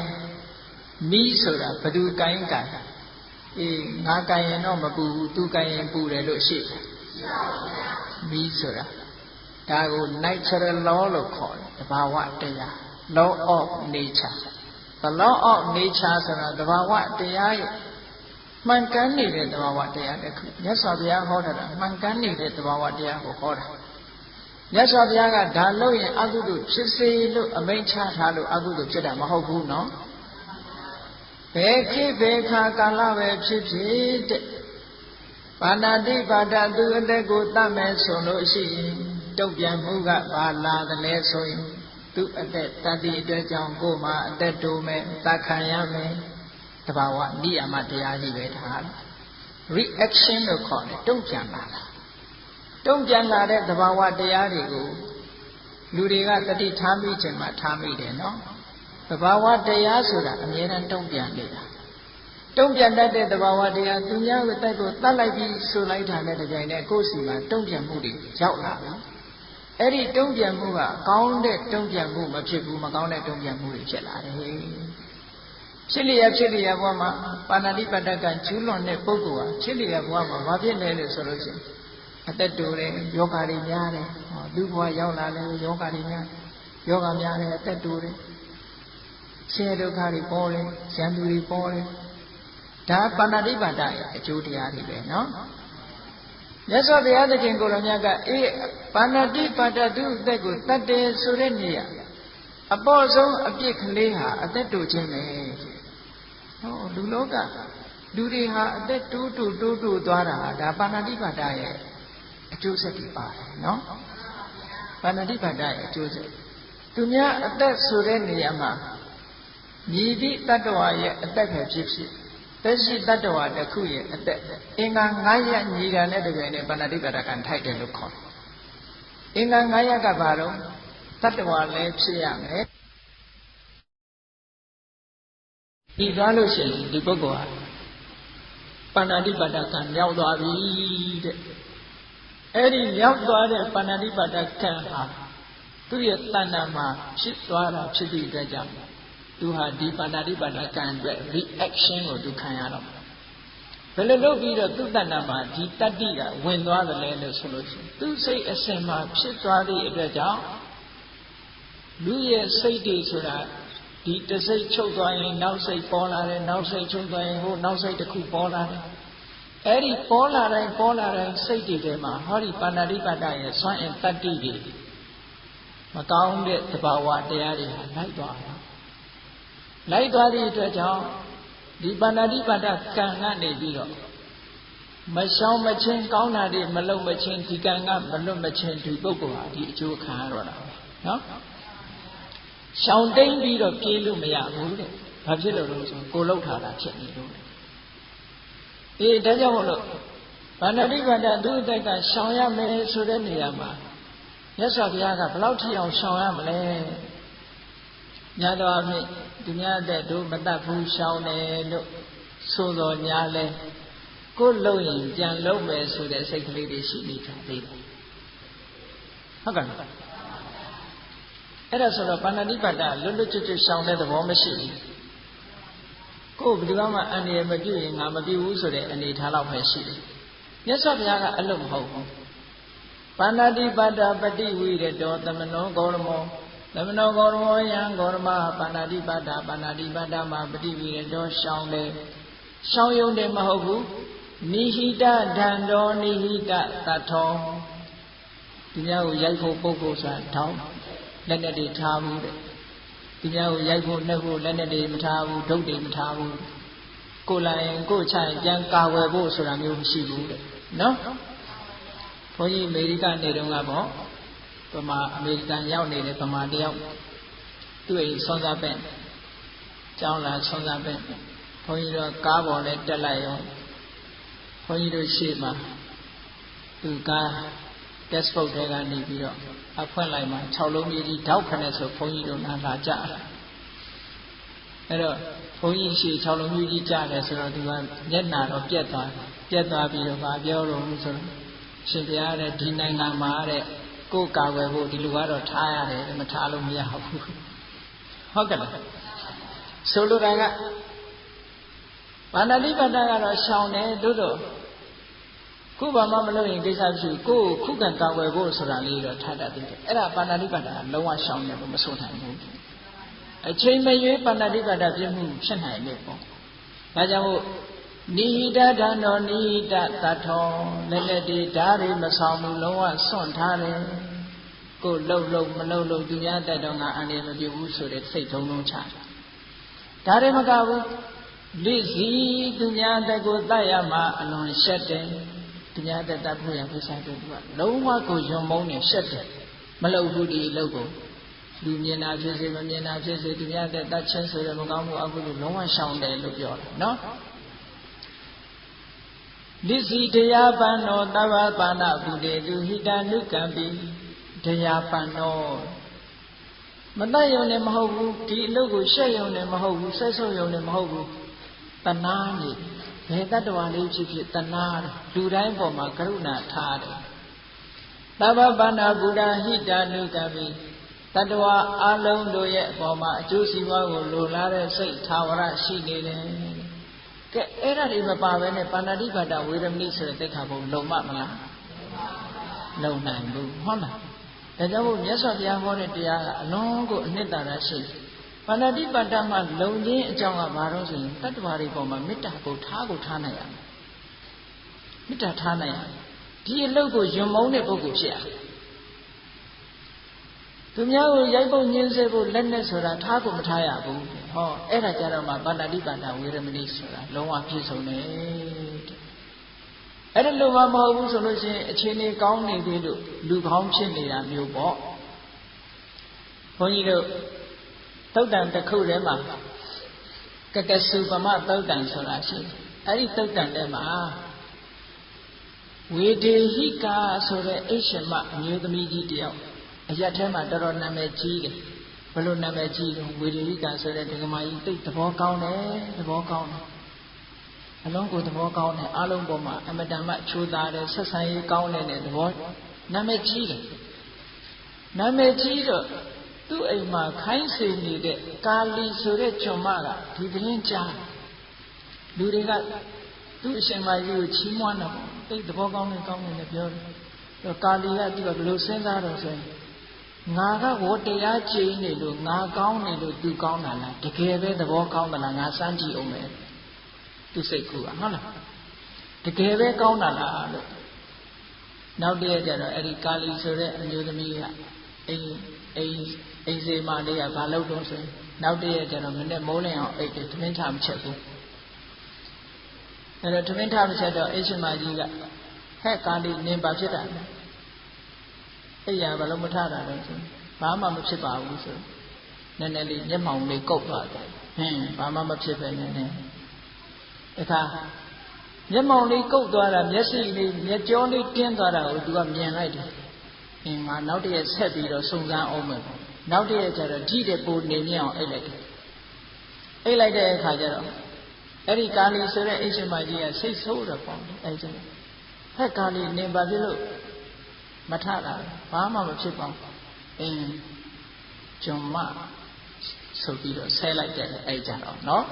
မီးဆိုတာဘယ်သူကိုင်းကိုင်းအေးငါကိုင်းရင်တော့မပူဘူးသူကိုင်းရင်ပူတယ်လို့ရှိတယ်မီးဆိုတာဒါကို natural law လို့ခေါ်တယ်သဘာဝတရား law of nature the law of nature ဆိုတာသဘာဝတရားရဲ့မှန်ကန်နေတဲ့သဘာဝတရားတစ်ခုမြတ်စွာဘုရားဟောတာမှန်ကန်နေတဲ့သဘာဝတရားကိုဟောတာမြတ်စွာဘုရားကဒါလို့ရင်အကုသိုလ်ဖြစ်စေလို့အမိန့်ချထားလို့အကုသိုလ်ဖြစ်တာမဟုတ်ဘူးနော်ဘယ်ခေတ်ဘယ်ခါကာလပဲဖြစ်ဖြစ်တဲ့ပါဏာတိပါဒသူအသက်ကိုတတ်မယ်ဆိုလို့ရှိရင်တုတ်ပြန်မှုကဘာလာသလဲဆိုရင်သူအသက်တတ်သည့်အတွက်ကြောင့်ကိုယ်မှာအသက်တိုးမယ်တတ်ခံရမယ်တဘာဝနိယမတရားကြီးပဲဒါ reaction လို့ခေါ်တယ်တုံ့ပြန်လာတာတုံ့ပြန်လာတဲ့သဘာဝတရားတွေကိုလူတွေကတတိထားမိခြင်းမှာထားမိတယ်နော်သဘာဝတရားဆိုတာအမြဲတမ်းတုံ့ပြန်နေတာတုံ့ပြန်တတ်တဲ့သဘာဝတရားသူများကိုတိုက်ကိုတတ်လိုက်ပြီးဆိုလိုက်တာနဲ့တကြိမ်နဲ့ကိုယ်စီမှာတုံ့ပြန်မှုတွေရောက်လာပြီအဲ့ဒီတုံ့ပြန်မှုကကောင်းတဲ့တုံ့ပြန်မှုမဖြစ်ဘူးမကောင်းတဲ့တုံ့ပြန်မှုတွေဖြစ်လာတယ်ဖြစ်လျက်ဘဝမှာပါဏာတိပါဒကကျူးလွန်တဲ့ပုဂ္ဂိုလ်ဟာဖြစ်လျက်ဘဝမှာဘာဖြစ်လဲလို့ဆိုလို့ရှိရင်အသက်တိုးတယ်ယောဂါတွေများတယ်လူဘဝရောက်လာတယ်ယောဂါတွေများယောဂများတယ်အသက်တိုးတယ်ဆင်းရဲဒုက္ခတွေပေါ်တယ်ရန်သူတွေပေါ်တယ်ဒါပါဏာတိပါဒရဲ့အကျိုးတရားတွေပဲနော်မြတ်စွာဘုရားသခင်ကိုယ်တော်မြတ်ကပါဏာတိပါဒသူအသက်ကိုတတ်တယ်ဆိုတဲ့နေရာအပေါ်ဆုံးအပြစ်ကလေးဟာအသက်တိုးခြင်းပဲဟောလူလောကလူတွေဟာအသက်တိုးသွားတာဒါပါဏာတိပါဒရဲ့အကျိုးဆက်တွေပါတယ်နော်ပါဏာတိပါဒရဲ့အကျိုးဆက်သူများအသက်ဆိုတဲ့နေရာမှာမြည်သည့်တတ္တဝါရဲ့အသက်ပဲဖြစ်ဖြစ် သက်ရှိတတ္တဝါတစ်ခုရဲ့အသက်အင်္ဂါ9ရပ်ညီတာနဲ့တကယ်နဲ့ပါဏာတိပါဒကံထိုက်တယ်လို့ခေါ်တယ်အင်္ဂါ9ရပ်ကဘာတော့တတ္တဝါလည်းဖြစ်ရမယ်ဒီသွားလို့ရှိရင်ဒီပုဂ္ဂိုလ်ဟာပါဏာတိပါဒကံမြောက်သွားပြီတဲ့အဲ့ဒီမြောက်သွားတဲ့ပါဏာတိပါဒကံဟာသူ့ရဲ့တဏ္ဍာမှာဖြစ်သွားတာဖြစ်သည့်အတွက်ကြောင့်သူဟာဒီပါဏာတိပါဒကံအတွက် reaction ကိုသူခံရတော့ဘယ်လိုလုပ်ပြီးတော့သူ့တဏ္ဍာမှာဒီတတ္တိကဝင်သွားတယ်လဲလို့ဆိုလို့ရှိရင်သူ့စိတ်အစဉ်မှာဖြစ်သွားသည့်အတွက်ကြောင့်လူရဲ့စိတ်တွေဆိုတာဒီတစိတ်ချုပ်သွားရင်နောက်စိတ်ပေါ်လာတယ်နောက်စိတ်ချုပ်သွားရင်ဟိုနောက်စိတ်တစ်ခုပေါ်လာတယ်အဲ့ဒီပေါ်လာတိုင်းစိတ်တွေထဲမှာဟောဒီပါဏာတိပါဒရဲ့စွမ်းအင်တတ္တိတွေမကောင်းတဲ့သဘာဝတရားတွေဟာလိုက်သွားတယ်လိုက်သွားသည့်အတွက်ကြောင့်ဒီပါဏာတိပါဒကံကနေပြီးတော့မရှောင်မချင်းကောင်းတာတွေမလုံမချင်းဒီကံကမလွတ်မချင်းဒီပုဂ္ဂိုလ်ဟာဒီအကျိုးခံရတော့တာပဲနော်ရှောင်တိန်ပြီးတော့ပြေးလို့မရဘူးတဲ့ဘာဖြစ်လို့လဲဆိုကိုလှုပ်ထားတာဖြစ်နေလို့အေးဒါကြောင့်မို့လို့ပါဏာတိပါဒသူ့အတက်ကရှောင်ရမယ်ဆိုတဲ့နေရာမှာမြတ်စွာဘုရားကဘလောက်ထိအောင်ရှောင်ရမလဲညာတော်အဖြစ်သူများတဲ့တို့မတတ်ဘူးရှောင်တယ်လို့ဆိုတော်ညာလဲကိုယ်လုံရင်ပြန်လုံမယ်ဆိုတဲ့စိတ်ကလေးတွေရှိနေတာသေးတယ်ဟုတ်ကဲ့အဲ့ဒါဆိုတော့ပါဏာတိပါဒလွတ်လွတ်ကျွတ်ကျွတ်ရှောင်တဲ့သဘောမရှိဘူးကိုယ်ဘယ်သူမှအန္တရာယ်မပြုရင်ငါမပြုဘူးဆိုတဲ့အနေထားလောက်ပဲရှိတယ်မြတ်စွာဘုရားကအလို့မဟုတ်ဘူးပါဏာတိပါဒပฏิဝိရတောသမနောဂေါရမောသမနောဂေါရမောယံဂေါရမပါဏာတိပါဒမှာပฏิဝိရတောရှောင်တယ်ရှောင်ယုံတယ်မဟုတ်ဘူးနိဟိတဒံတောနိဟိတသတ္ထောဒီများကိုရိုက်ဖို့ပုဂ္ဂိုလ်ဆိုတာထောင်းလက်နဲ့တွေထားဘူးတဲ့ဒီများကိုရိုက်ဖို့နှက်ဖို့လက်နဲ့တွေမထားဘူးဒုတ်တွေမထားဘူးကိုယ်လိုက်ရင်ကိုယ်ချရင်ပြန်ကာဝယ်ဖို့ဆိုတာမျိုးမရှိဘူးတဲ့နော်ဘုန်းကြီးအမေရိကနေတုန်းကပေါ့ဗမာအမေရိကန်ရောက်နေတဲ့ဗမာတယောက်သူ့အိမ်ဆွမ်းစားပဲကျောင်းလာဆွမ်းစားပဲဘုန်းကြီးတို့ကားပေါ်နဲ့တက်လိုက်ရောဘုန်းကြီးတို့ရှေ့မှာသူကား textbook တွေကနေပြီးတော့အဖွင့်လိုက်မှ6လုံးကြီးတောက်ခနဲ့ဆိုဘုန်းကြီးတို့နာလာကြတာအဲ့တော့ဘုန်းကြီးရှေ့6လုံးကြီးကြတယ်ဆိုတော့သူကမျက်နှာတော့ပြက်သွားပြီးတော့ဗာပြောလို့ဆိုတော့ရှင်ဘုရားတဲ့ဒီနိုင်ငံမှာတဲ့ကိုယ်ကာဝယ်ဖို့ဒီလိုကတော့ထားရတယ်မထားလို့မရဘူးဟုတ်ကဲ့လားဆိုလိုတာကပါဏာတိပါဒကတော့ရှောင်တယ်တို့ခုဘာမှမလုပ်ရင်ကိစ္စမရှိကိုယ်ခုခံကာဝယ်ဖို့ဆိုတာလေးတော့ထားတတ်တယ်အဲ့ဒါပါဏာတိပါဒကလုံးဝရှောင်တယ်လို့မဆိုနိုင်ဘူးအချိန်မရွေးပါဏာတိပါဒပြည့်မှုဖြစ်နိုင်တယ်ပေါ့ဒါကြောင့်မို့နိဟိတဒံတောနိဟိတသတ္ထောလက်လက်တွေဓာတ်တွေမဆောင်ဘူးလုံးဝစွန့်ထားတယ်ကိုလှုပ်မလှုပ်သူများတက်တော့ငါအန္တရာယ်မပြုဘူးဆိုတဲ့စိတ်ထုံးလုံးချဒါတွေမကဘူးလိစီသူများတက်ကိုတတ်ရမှာအလွန်ရှက်တယ်သူများတက်တတ်ဖို့ရကိစ္စတို့ကလုံးဝကိုယွံမုန်းနေရှက်တယ်မလှုပ်ဘူးဒီလှုပ်ကိုလူမြင်တာဖြစ်စေမမြင်တာဖြစ်စေသူများတက်တတ်ချင်းဆိုတဲ့မကောင်းမှုအကုသိုလ်လုံးဝရှောင်တယ်လို့ပြောတယ်နော်လိစီတရားပန္နောသဗ္ဗပါဏဗုဒေသူဟိတနုကံပိတရားပန္နောမတတ်ရုံနဲ့မဟုတ်ဘူးဒီအလုပ်ကိုရှက်ရုံနဲ့မဟုတ်ဘူးဆက်ဆုပ်ရုံနဲ့မဟုတ်ဘူးတဏှာနေဘယ်တတ္တဝါလေးဖြစ်ဖြစ်တဏှာလူတိုင်းပေါ်မှာကရုဏာထားတယ်သဗ္ဗပါဏဗုဒ္ဓဟိတနုကံပိတတ္တဝါအလုံးတို့ရဲ့အပေါ်မှာအကျိုးစီးပွားကိုလိုလားတဲ့စိတ်သာဝရရှိနေတယ်ကဲအဲ့ဒါတွေမပါဘဲနဲ့ပါဏာတိပါဒဝေရမဏိဆိုတဲ့သိက္ခာပုံလုံမလားလုံနိုင်ဘူးဟုတ်လားဒါကြောင့်မို့မြတ်စွာဘုရားဟောတဲ့တရားကအလုံးကိုအနှစ်သာရရှိပါဏာတိပါဒမှာလုံခြင်းအကြောင်းကဘာလို့ဆိုရင်တတ္တဝါတွေပေါ်မှာမေတ္တာကိုထားနိုင်ရမယ်မေတ္တာထားနိုင်ရဒီအလုပ်ကိုယွံမုန်းတဲ့ပုဂ္ဂိုလ်ဖြစ်ရသူများကိုရိုက်ပုတ်ညှင်းဆဲဖို့လက်နဲ့ဆိုတာထားကိုမထားရဘူးဟောအဲ့ဒါကြတော့မှပါဏာတိပါဒဝေရမဏိဆိုတာလုံးဝပြည့်စုံတယ်တဲ့အဲ့ဒါလိုမှမဟုတ်ဘူးဆိုလို့ရှိရင်အခြေအနေကောင်းနေသေးလို့လူကောင်းဖြစ်နေတာမျိုးပေါ့ဘုန်းကြီးတို့သုတ်တန်တစ်ခုထဲမှာ Kakasu Pama Tautan Sorashi. Ari Tautan Dema Vedehika Sore Ashama knew the Miji deal. Ayatama Dorona Meji, Baluna Meji, Vedehika Sore Gamai, take the walk on the walk on. Along with the walk on Along Boma, and Madame Chuda, the Society Gown and the walk. Nameji Nameji. Tu ai ma khoင်းစေနေတဲ့ကာလီဆိုတဲ့ကျွန်မကဒီသတင်းကြားလူတွေကသူ့အရှင်မကြီးကိုချီးမွမ်းတော့တိတ်သဘောကောင်းနေနဲ့ပြောတယ်ကာလီကသူကဘယ်လိုစဉ်းစားတော့ဆိုရင်ငါကဝတရားကျင့်နေလို့ငါကောင်းနေလို့သူကောင်းတာလားတကယ်ပဲသဘောကောင်းတာလားငါစမ်းကြည့်အောင်မယ်သူစိတ်ကူကဟုတ်လားတကယ်ပဲကောင်းတာလားလို့နောက်တည့်ကျတော့အဲ့ဒီကာလီဆိုတဲ့အမျိုးသမီးကအိမ်စေမလေးကဘာလုပ်တော့ဆိုရင်နောက်တည့်ရကျတော့မနေ့မိုးလင်းအောင်အိတ်တယ်သမင်းထမချက်ဘူးအဲ့တော့သမင်းထမချက်တော့အိရှင်မကြီးကဟဲ့ကာလီနင်ဘာဖြစ်တာလဲအဲ့ရဘာလို့မထတာလဲဆိုဘာမှမဖြစ်ပါဘူးဆိုနည်းနည်းလေးမျက်မှောင်လေးကုတ်သွားတယ်ဘာမှမဖြစ်ပဲနည်းနည်းအခါမျက်မှောင်လေးကုတ်သွားတာမျက်စိလေးမျက်ကြောလေးတင်းသွားတာကိုသူကမြင်လိုက်တယ်ငါနောက်တည့်ဆက်ပြီးတော့စုံစမ်းအောင်မယ်နောက်တည့်ကျတော့ကြည့်တဲ့ပုံနေမြအောင်အိတ်လိုက်တယ်အိတ်လိုက်တဲ့အခါကျတော့အဲ့ဒီကာလီဆိုတဲ့အိရှင်မကြီးကစိတ်ဆိုးတော့ပေါ့အဲ့ကျတော့ဟဲ့ကာလီနင်ဘာဖြစ်လို့မထတာဘာမှမဖြစ်ပါဘူးကျွန်မဆိုပြီးတော့ဆဲလိုက်တယ်အဲ့ကြတော့နော်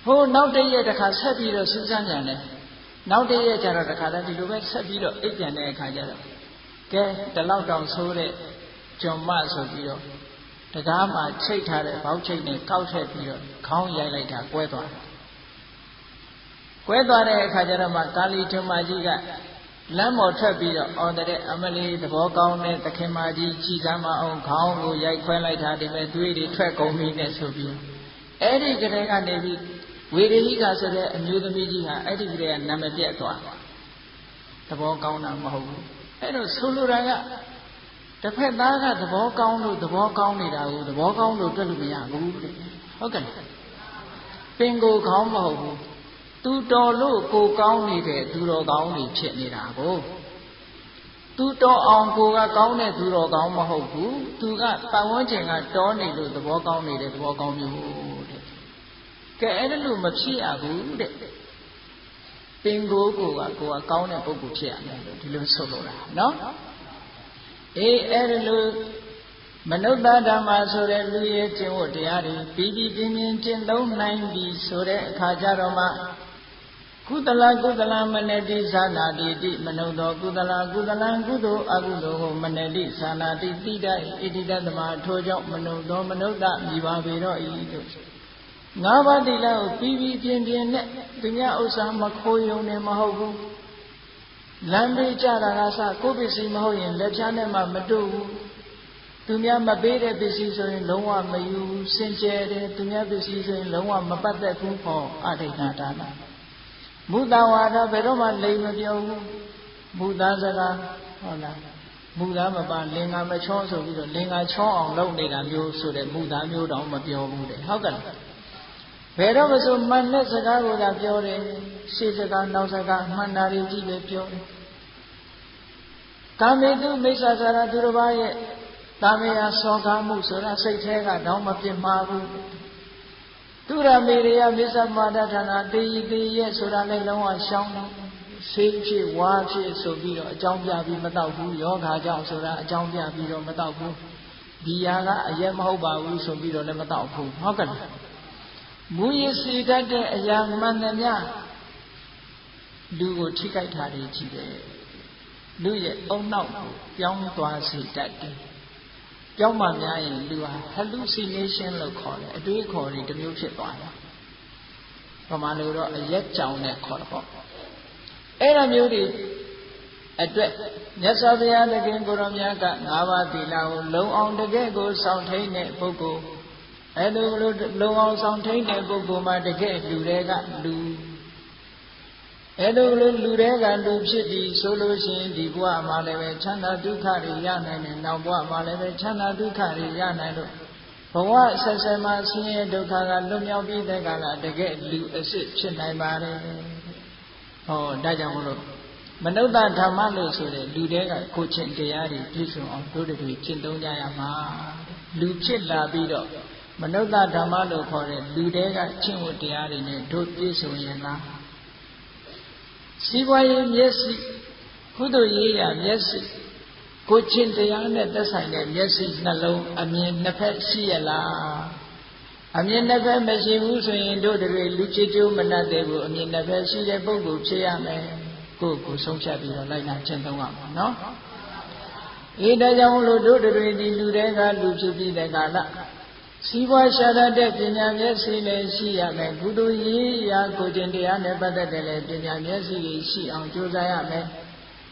ဟိုနောက်တည့်ရတခါဆက်ပြီးတော့စူးစမ်းကြတယ်နောက်တည့်ရကျတော့တခါတည်းဒီလိုပဲဆက်ပြီးတော့အိတ်ပြန်တဲ့အခါကျတော့ကဲဒီလောက်တောင်ဆိုးတဲ့ကျွန်မဆိုပြီးတော့တကားမှာချိတ်ထားတဲ့ဘောက်ချိတ်နဲ့ကောက်ထည့်ပြီးတော့ခေါင်းရိုက်လိုက်တာကွဲသွားတယ်ကွဲသွားတဲ့အခါကျတော့မှကာလီကျွန်မကြီးကလမ်းပေါ်ထွက်ပြီးတော့အော်တဲ့အမလီသဘောကောင်းတဲ့သခင်မကြီးကြည်စမ်းမအောင်ခေါင်းကိုရိုက်ခွဲလိုက်တာဒီမဲ့သွေးတွေထွက်ကုန်ပြီနဲ့ဆိုပြီးအဲ့ဒီကလေးကနေပြီးဝေဒဟိကဆိုတဲ့အမျိုးသမီးကြီးဟာအဲ့ဒီကလေးကနာမည်ပြတ်သွားသဘောကောင်းတာမဟုတ်ဘူးအဲ့တော့ဆိုလိုတာကတစ်ဖက်သားကသဘောကောင်းလို့သဘောကောင်းနေတာကိုသဘောကောင်းလို့တွက်လို့မရဘူးတဲ့ဟုတ်ကဲ့ပင်ကိုကောင်းမဟုတ်ဘူးသူတော်လို့ကိုကောင်းနေတဲ့သူတော်ကောင်းတွေဖြစ်နေတာကိုသူတော်အောင်ကိုကကောင်းတဲ့သူတော်ကောင်းမဟုတ်ဘူးသူကပတ်ဝန်းကျင်ကတော်နေလို့သဘောကောင်းနေတဲ့သဘောကောင်းမျိုးတဲ့ကဲအဲ့ဒါလို့မဖြစ်ရဘူးတဲ့ပင်ကိုကကောင်းတဲ့ပုဂ္ဂိုလ်ဖြစ်ရမယ်လို့ဒီလိုဆိုလိုတာနော်အဲ့ဒါလို့မနုဿဓမ္မဆိုတဲ့လူရဲ့ကျင့်ဝတ်တရားတွေပြီးပြင်းကျင့်သုံးနိုင်ပြီဆိုတဲ့အခါကျတော့မှကုသလမနတိသာနာတိတိမနုဿကုသလကုသလံကုသိုလ်အကုသိုလ်ကိုမနတိသာနာတိတိတဣတိတသမထိုကြောင့်မနုဿမိပါပေတော့ဤတို့ငါးပါးတိလကိုပြီးပြင်းနဲ့သူများဥစ္စာမခိုးယုံနေမဟုတ်ဘူးလမ်းပေးကြတာကစကိုယ်ပစ္စည်းမဟုတ်ရင်လက်ဖြားနဲ့မှမတို့ဘူးသူများမပေးတဲ့ပစ္စည်းဆိုရင်လုံးဝမယူဘူးစင်ကြယ်တယ်သူများပစ္စည်းဆိုရင်လုံးဝမပတ်သက်ဘူးဟောအဋိဌာဒါနမူတဝါဒဘယ်တော့မှလိမ်မပြောဘူးမူသားစကားဟုတ်လားမူသားမပါလင်္ကာမချောဆိုပြီးတော့လင်္ကာချောအောင်လုပ်နေတာမျိုးဆိုတဲ့မူသားမျိုးတောင်မပြောဘူးတဲ့ဟုတ်ကဲ့ဘယ်တော့မှဆိုမှန်တဲ့စကားကိုသာပြောတယ်ရှေ့စကားနောက်စကားမှန်တာတွေကြီးပဲပြောတယ်ကာမေတုမိစ္ဆာစာရသူတစ်ပါးရဲ့တာမေယစောကားမှုဆိုတာစိတ်ထဲကတော့မပြစ်မှားဘူးသူရမေရိယမိစ္ဆမာဒဌာနာတေယတေရဲ့ဆိုတာလည်းလုံးဝရှောင်းတယ်ဆေးဖြစ်ဝါဖြစ်ဆိုပြီးတော့အကြောင်းပြပြီးမတော့ဘူးယောဂါကြောင့်ဆိုတာအကြောင်းပြပြီးတော့မတော့ဘူးဒီယာကအရက်မဟုတ်ပါဘူးဆိုပြီးတော့လည်းမတော့ဘူးဟုတ်ကဲ့မူရစီတတ်တဲ့အရာမှန်သမျှလူကိုထိခိုက်တာတွေကြီးတယ်လူရဲ့အုံနောက်ကိုပြောင်းသွားစေတတ်တယ်ပြောင်းမှများရင်လူဟာ hallucination လို့ခေါ်တယ်အတွေးခေါ်တွေတစ်မျိုးဖြစ်သွားတယ်ပမာလို့တော့အရက်ကြောင်နဲ့ခေါ်တယ်ပေါ့အဲ့လိုမျိုးတွေအတွက်မြတ်စွာဘုရားသခင်ကိုရောမြတ်က၅ပါးသီလကိုလုံအောင်တကယ်ကိုစောင့်ထိန်တဲ့ပုဂ္ဂိုလ်အဲ့လိုလုံအောင်စောင့်ထိန်တဲ့ပုဂ္ဂိုလ်မှာတကယ်လူတွေကလူအဲ့လိုလူတွေကလူဖြစ်ပြီးဆိုလို့ရှိရင်ဒီဘဝမှာလည်းပဲချမ်းသာဒုက္ခတွေရနိုင်တယ်နောက်ဘဝမှာလည်းပဲချမ်းသာဒုက္ခတွေရနိုင်လို့ ဘဝဆက်ဆက်မှာဆင်းရဲဒုက္ခကလွတ်မြောက်ပြီးတဲ့ကလာတကယ်လူအစ်စ်ဖြစ်နိုင်ပါတယ်ဟောဒါကြောင့်မလို့မနုဿဓမ္မလို့ဆိုတဲ့လူတွေကကိုချင်းတရားတွေပြည့်စုံအောင်တို့တွေကျင့်သုံးကြရမှာလူဖြစ်လာပြီးတော့မနုဿဓမ္မလို့ခေါ်တဲ့လူတွေကကျင့်ဝတ်တရားတွေနဲ့တို့ပြည့်စုံရင်လားစီးပွားရေးမျက်စိကုသိုလ်ရေးရာမျက်စိကိုချင်းတရားနဲ့သက်ဆိုင်တဲ့မျက်စိနှလုံးအမြင်နှစ်ဖက်ရှိရလားအမြင်နှစ်ဖက်မရှိဘူးဆိုရင်တို့တွေလူချစ်ကျိုးမနှက်တဲ့ဘူးအမြင်နှစ်ဖက်ရှိတဲ့ပုဂ္ဂိုလ်ဖြစ်ရမယ်ကိုယ်ဆုံးဖြတ်ပြီးတော့လိုက်နာကျင့်သုံးရမှာနော်အေးဒါကြောင့်လို့တို့တွေဒီလူတွေကလူဖြစ်ပြီးတဲ့ကာလစီးပွားရှာတဲ့ပညာမျက်စိလည်းရှိရမယ်ကုသိုလ်ရေးရာကိုချင်းတရားနဲ့ပတ်သက်တဲ့လည်းပညာမျက်စိရှိအောင်ကြိုးစားရမယ်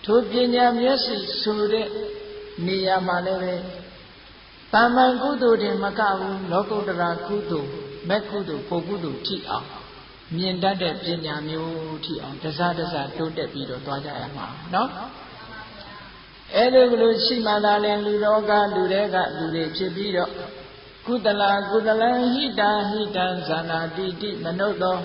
ထိုပညာမျက်စိဆိုတဲ့နေရာမှာလည်းပဲတာမန်ကုသိုလ်တွေမကဘူးလောကုတ္တရာကုသိုလ်မဲ့ကုသိုလ်ပုဂ္ဂုသိုလ်ထိအောင်မြင်တတ်တဲ့ပညာမျိုးထိအောင်တစားတစားတိုးတက်ပြီးတော့သွားကြရမှာနော်အဲ့လိုရှိမှသာလဲလူတော်ကလူတွေကလူတွေဖြစ်ပြီးတော့ကုသလကုသလဟိတဟိတံဇာနာတိတိမနုဿော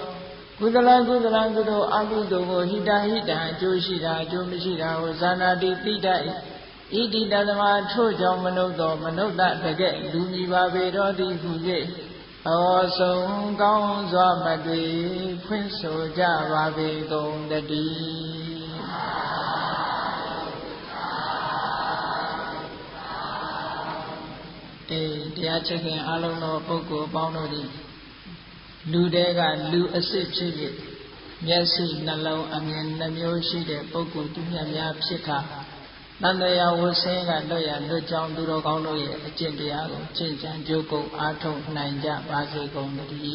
ကုသလကုသလကုသိုလ်အကုသိုလ်ကိုဟိတဟိတံအကျိုးရှိတာအကျိုးမရှိတာကိုဇာနာတိတိတဣတိတသမထို့ကြောင့်မနုဿောမနုဿတကဲ့လူမီပါပေတော်သည်ဟု၍အောဆုံးကောင်းစွာမတွေ့ဖွင့်ဆိုကြပါပေကုန်တည်းတရားချစ်ခင်အလုံးသောပုဂ္ဂိုလ်အပေါင်းတို့သည်လူတွေကလူအစ်စ်ဖြစ်၍မျက်စိနှလုံးအမြင်နှမျိုးရှိတဲ့ပုဂ္ဂိုလ်သူမြတ်များဖြစ်ခါတန်တရားဝဆင်းကလွတ်ရလွတ်ကြောင်းသူတော်ကောင်းတို့ရဲ့အကျင့်တရားကိုကျင့်ကြံကြိုးကုပ်အားထုတ်နိုင်ကြပါစေကုန်သတည်း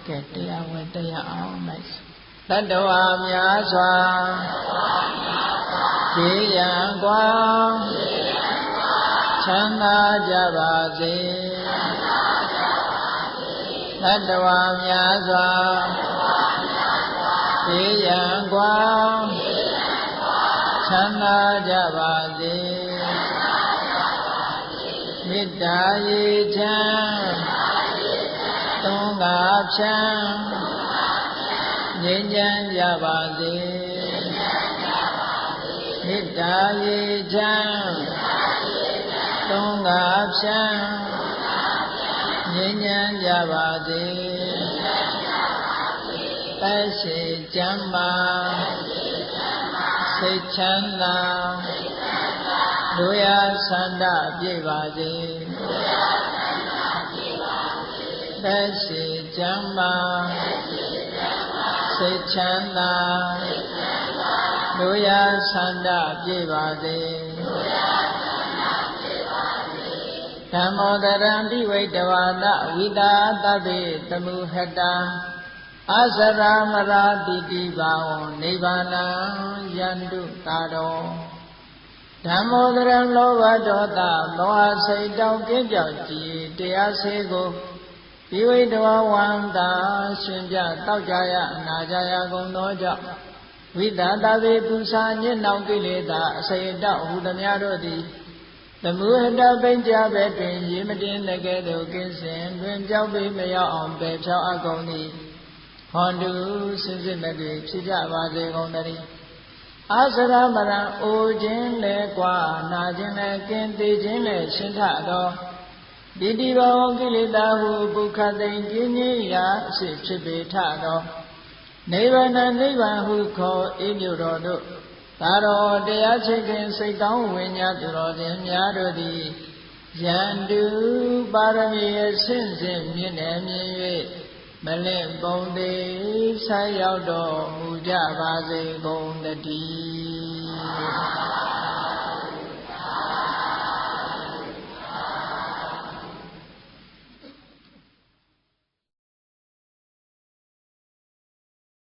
ကဲတရားဝတရားအောင်လိုက်တတ္တဝါများစွာခြေရန်ကွာချမ်းသာကြပါစေတတ္တဝါများစွာခြေရန်ကွာချမ်းသာကြပါစေမေတ္တာရေချမ်းသုံးငါဖြန်းငြိမ်းချမ်းကြပါစေမေတ္တာရေချမ်းသုံးငါဖြန်းငြိမ်းချမ်းကြပါစေသက်ရှိကျမ်းမာစိတ်ချမ်းသာလူရဆန္ဒပြည့်ပါစေသက်ရှိကျမ်းမာစိတ်ချမ်းသာလူရဆန္ဒပြည့်ပါစေဓမ္မောတရံပိဝိတဝါဒဝိတာသဗ္ဗေတမုဟတံအစရမရာတိတိဘာဝနိဗ္ဗာနံယန္တုတာတော်ဓမ္မောတရံလောဘဒေါသမောဟစိတ်တောင်းကင်းပြောက်ကြည်တရားစေကိုပိဝိတဝဝန္တာရှင်ပြတောက်ကြရအနာကြရကုန်သောကြောင့်ဝိတာသဗ္ဗေပုစာညစ်နှောင်ကိလေသာအစေတောက်ဟူသမျှတို့သည်သမုဟတပိဉ္စပဲတွင်ရေမတင်တကဲ့သို့ကင်းစင်တွင်ပြောက်ပြီးမရောက်အောင်ပယ်ဖြောက်အကုန်သည်ဟောတုစင်စစ်မဲ့တွေဖြစ်ကြပါစေကုန်သတည်းအာစရမရံအိုခြင်းလဲကွာနာခြင်းလဲကင်းသေးခြင်းလဲရှင်းထသောဒီတိဘောကိလေသာဟုပုခသိင်ပြင်းကြီးရာအစစ်ဖြစ်ပေထသောနိဗ္ဗာန်နိဗ္ဗာန်ဟုခေါ်အေးမြို့တော်တို့သာတော်တရားချစ်ခင်စိတ်ကောင်းဝိညာဉ်သူတော်စင်များတို့သည်ယန္တုပါရမီအစဉ်စဉ်မြင့်နေမြင်၍မလင့်ပုံသေးဆက်ရောက်တော်မူကြပါစေကုန်တည်း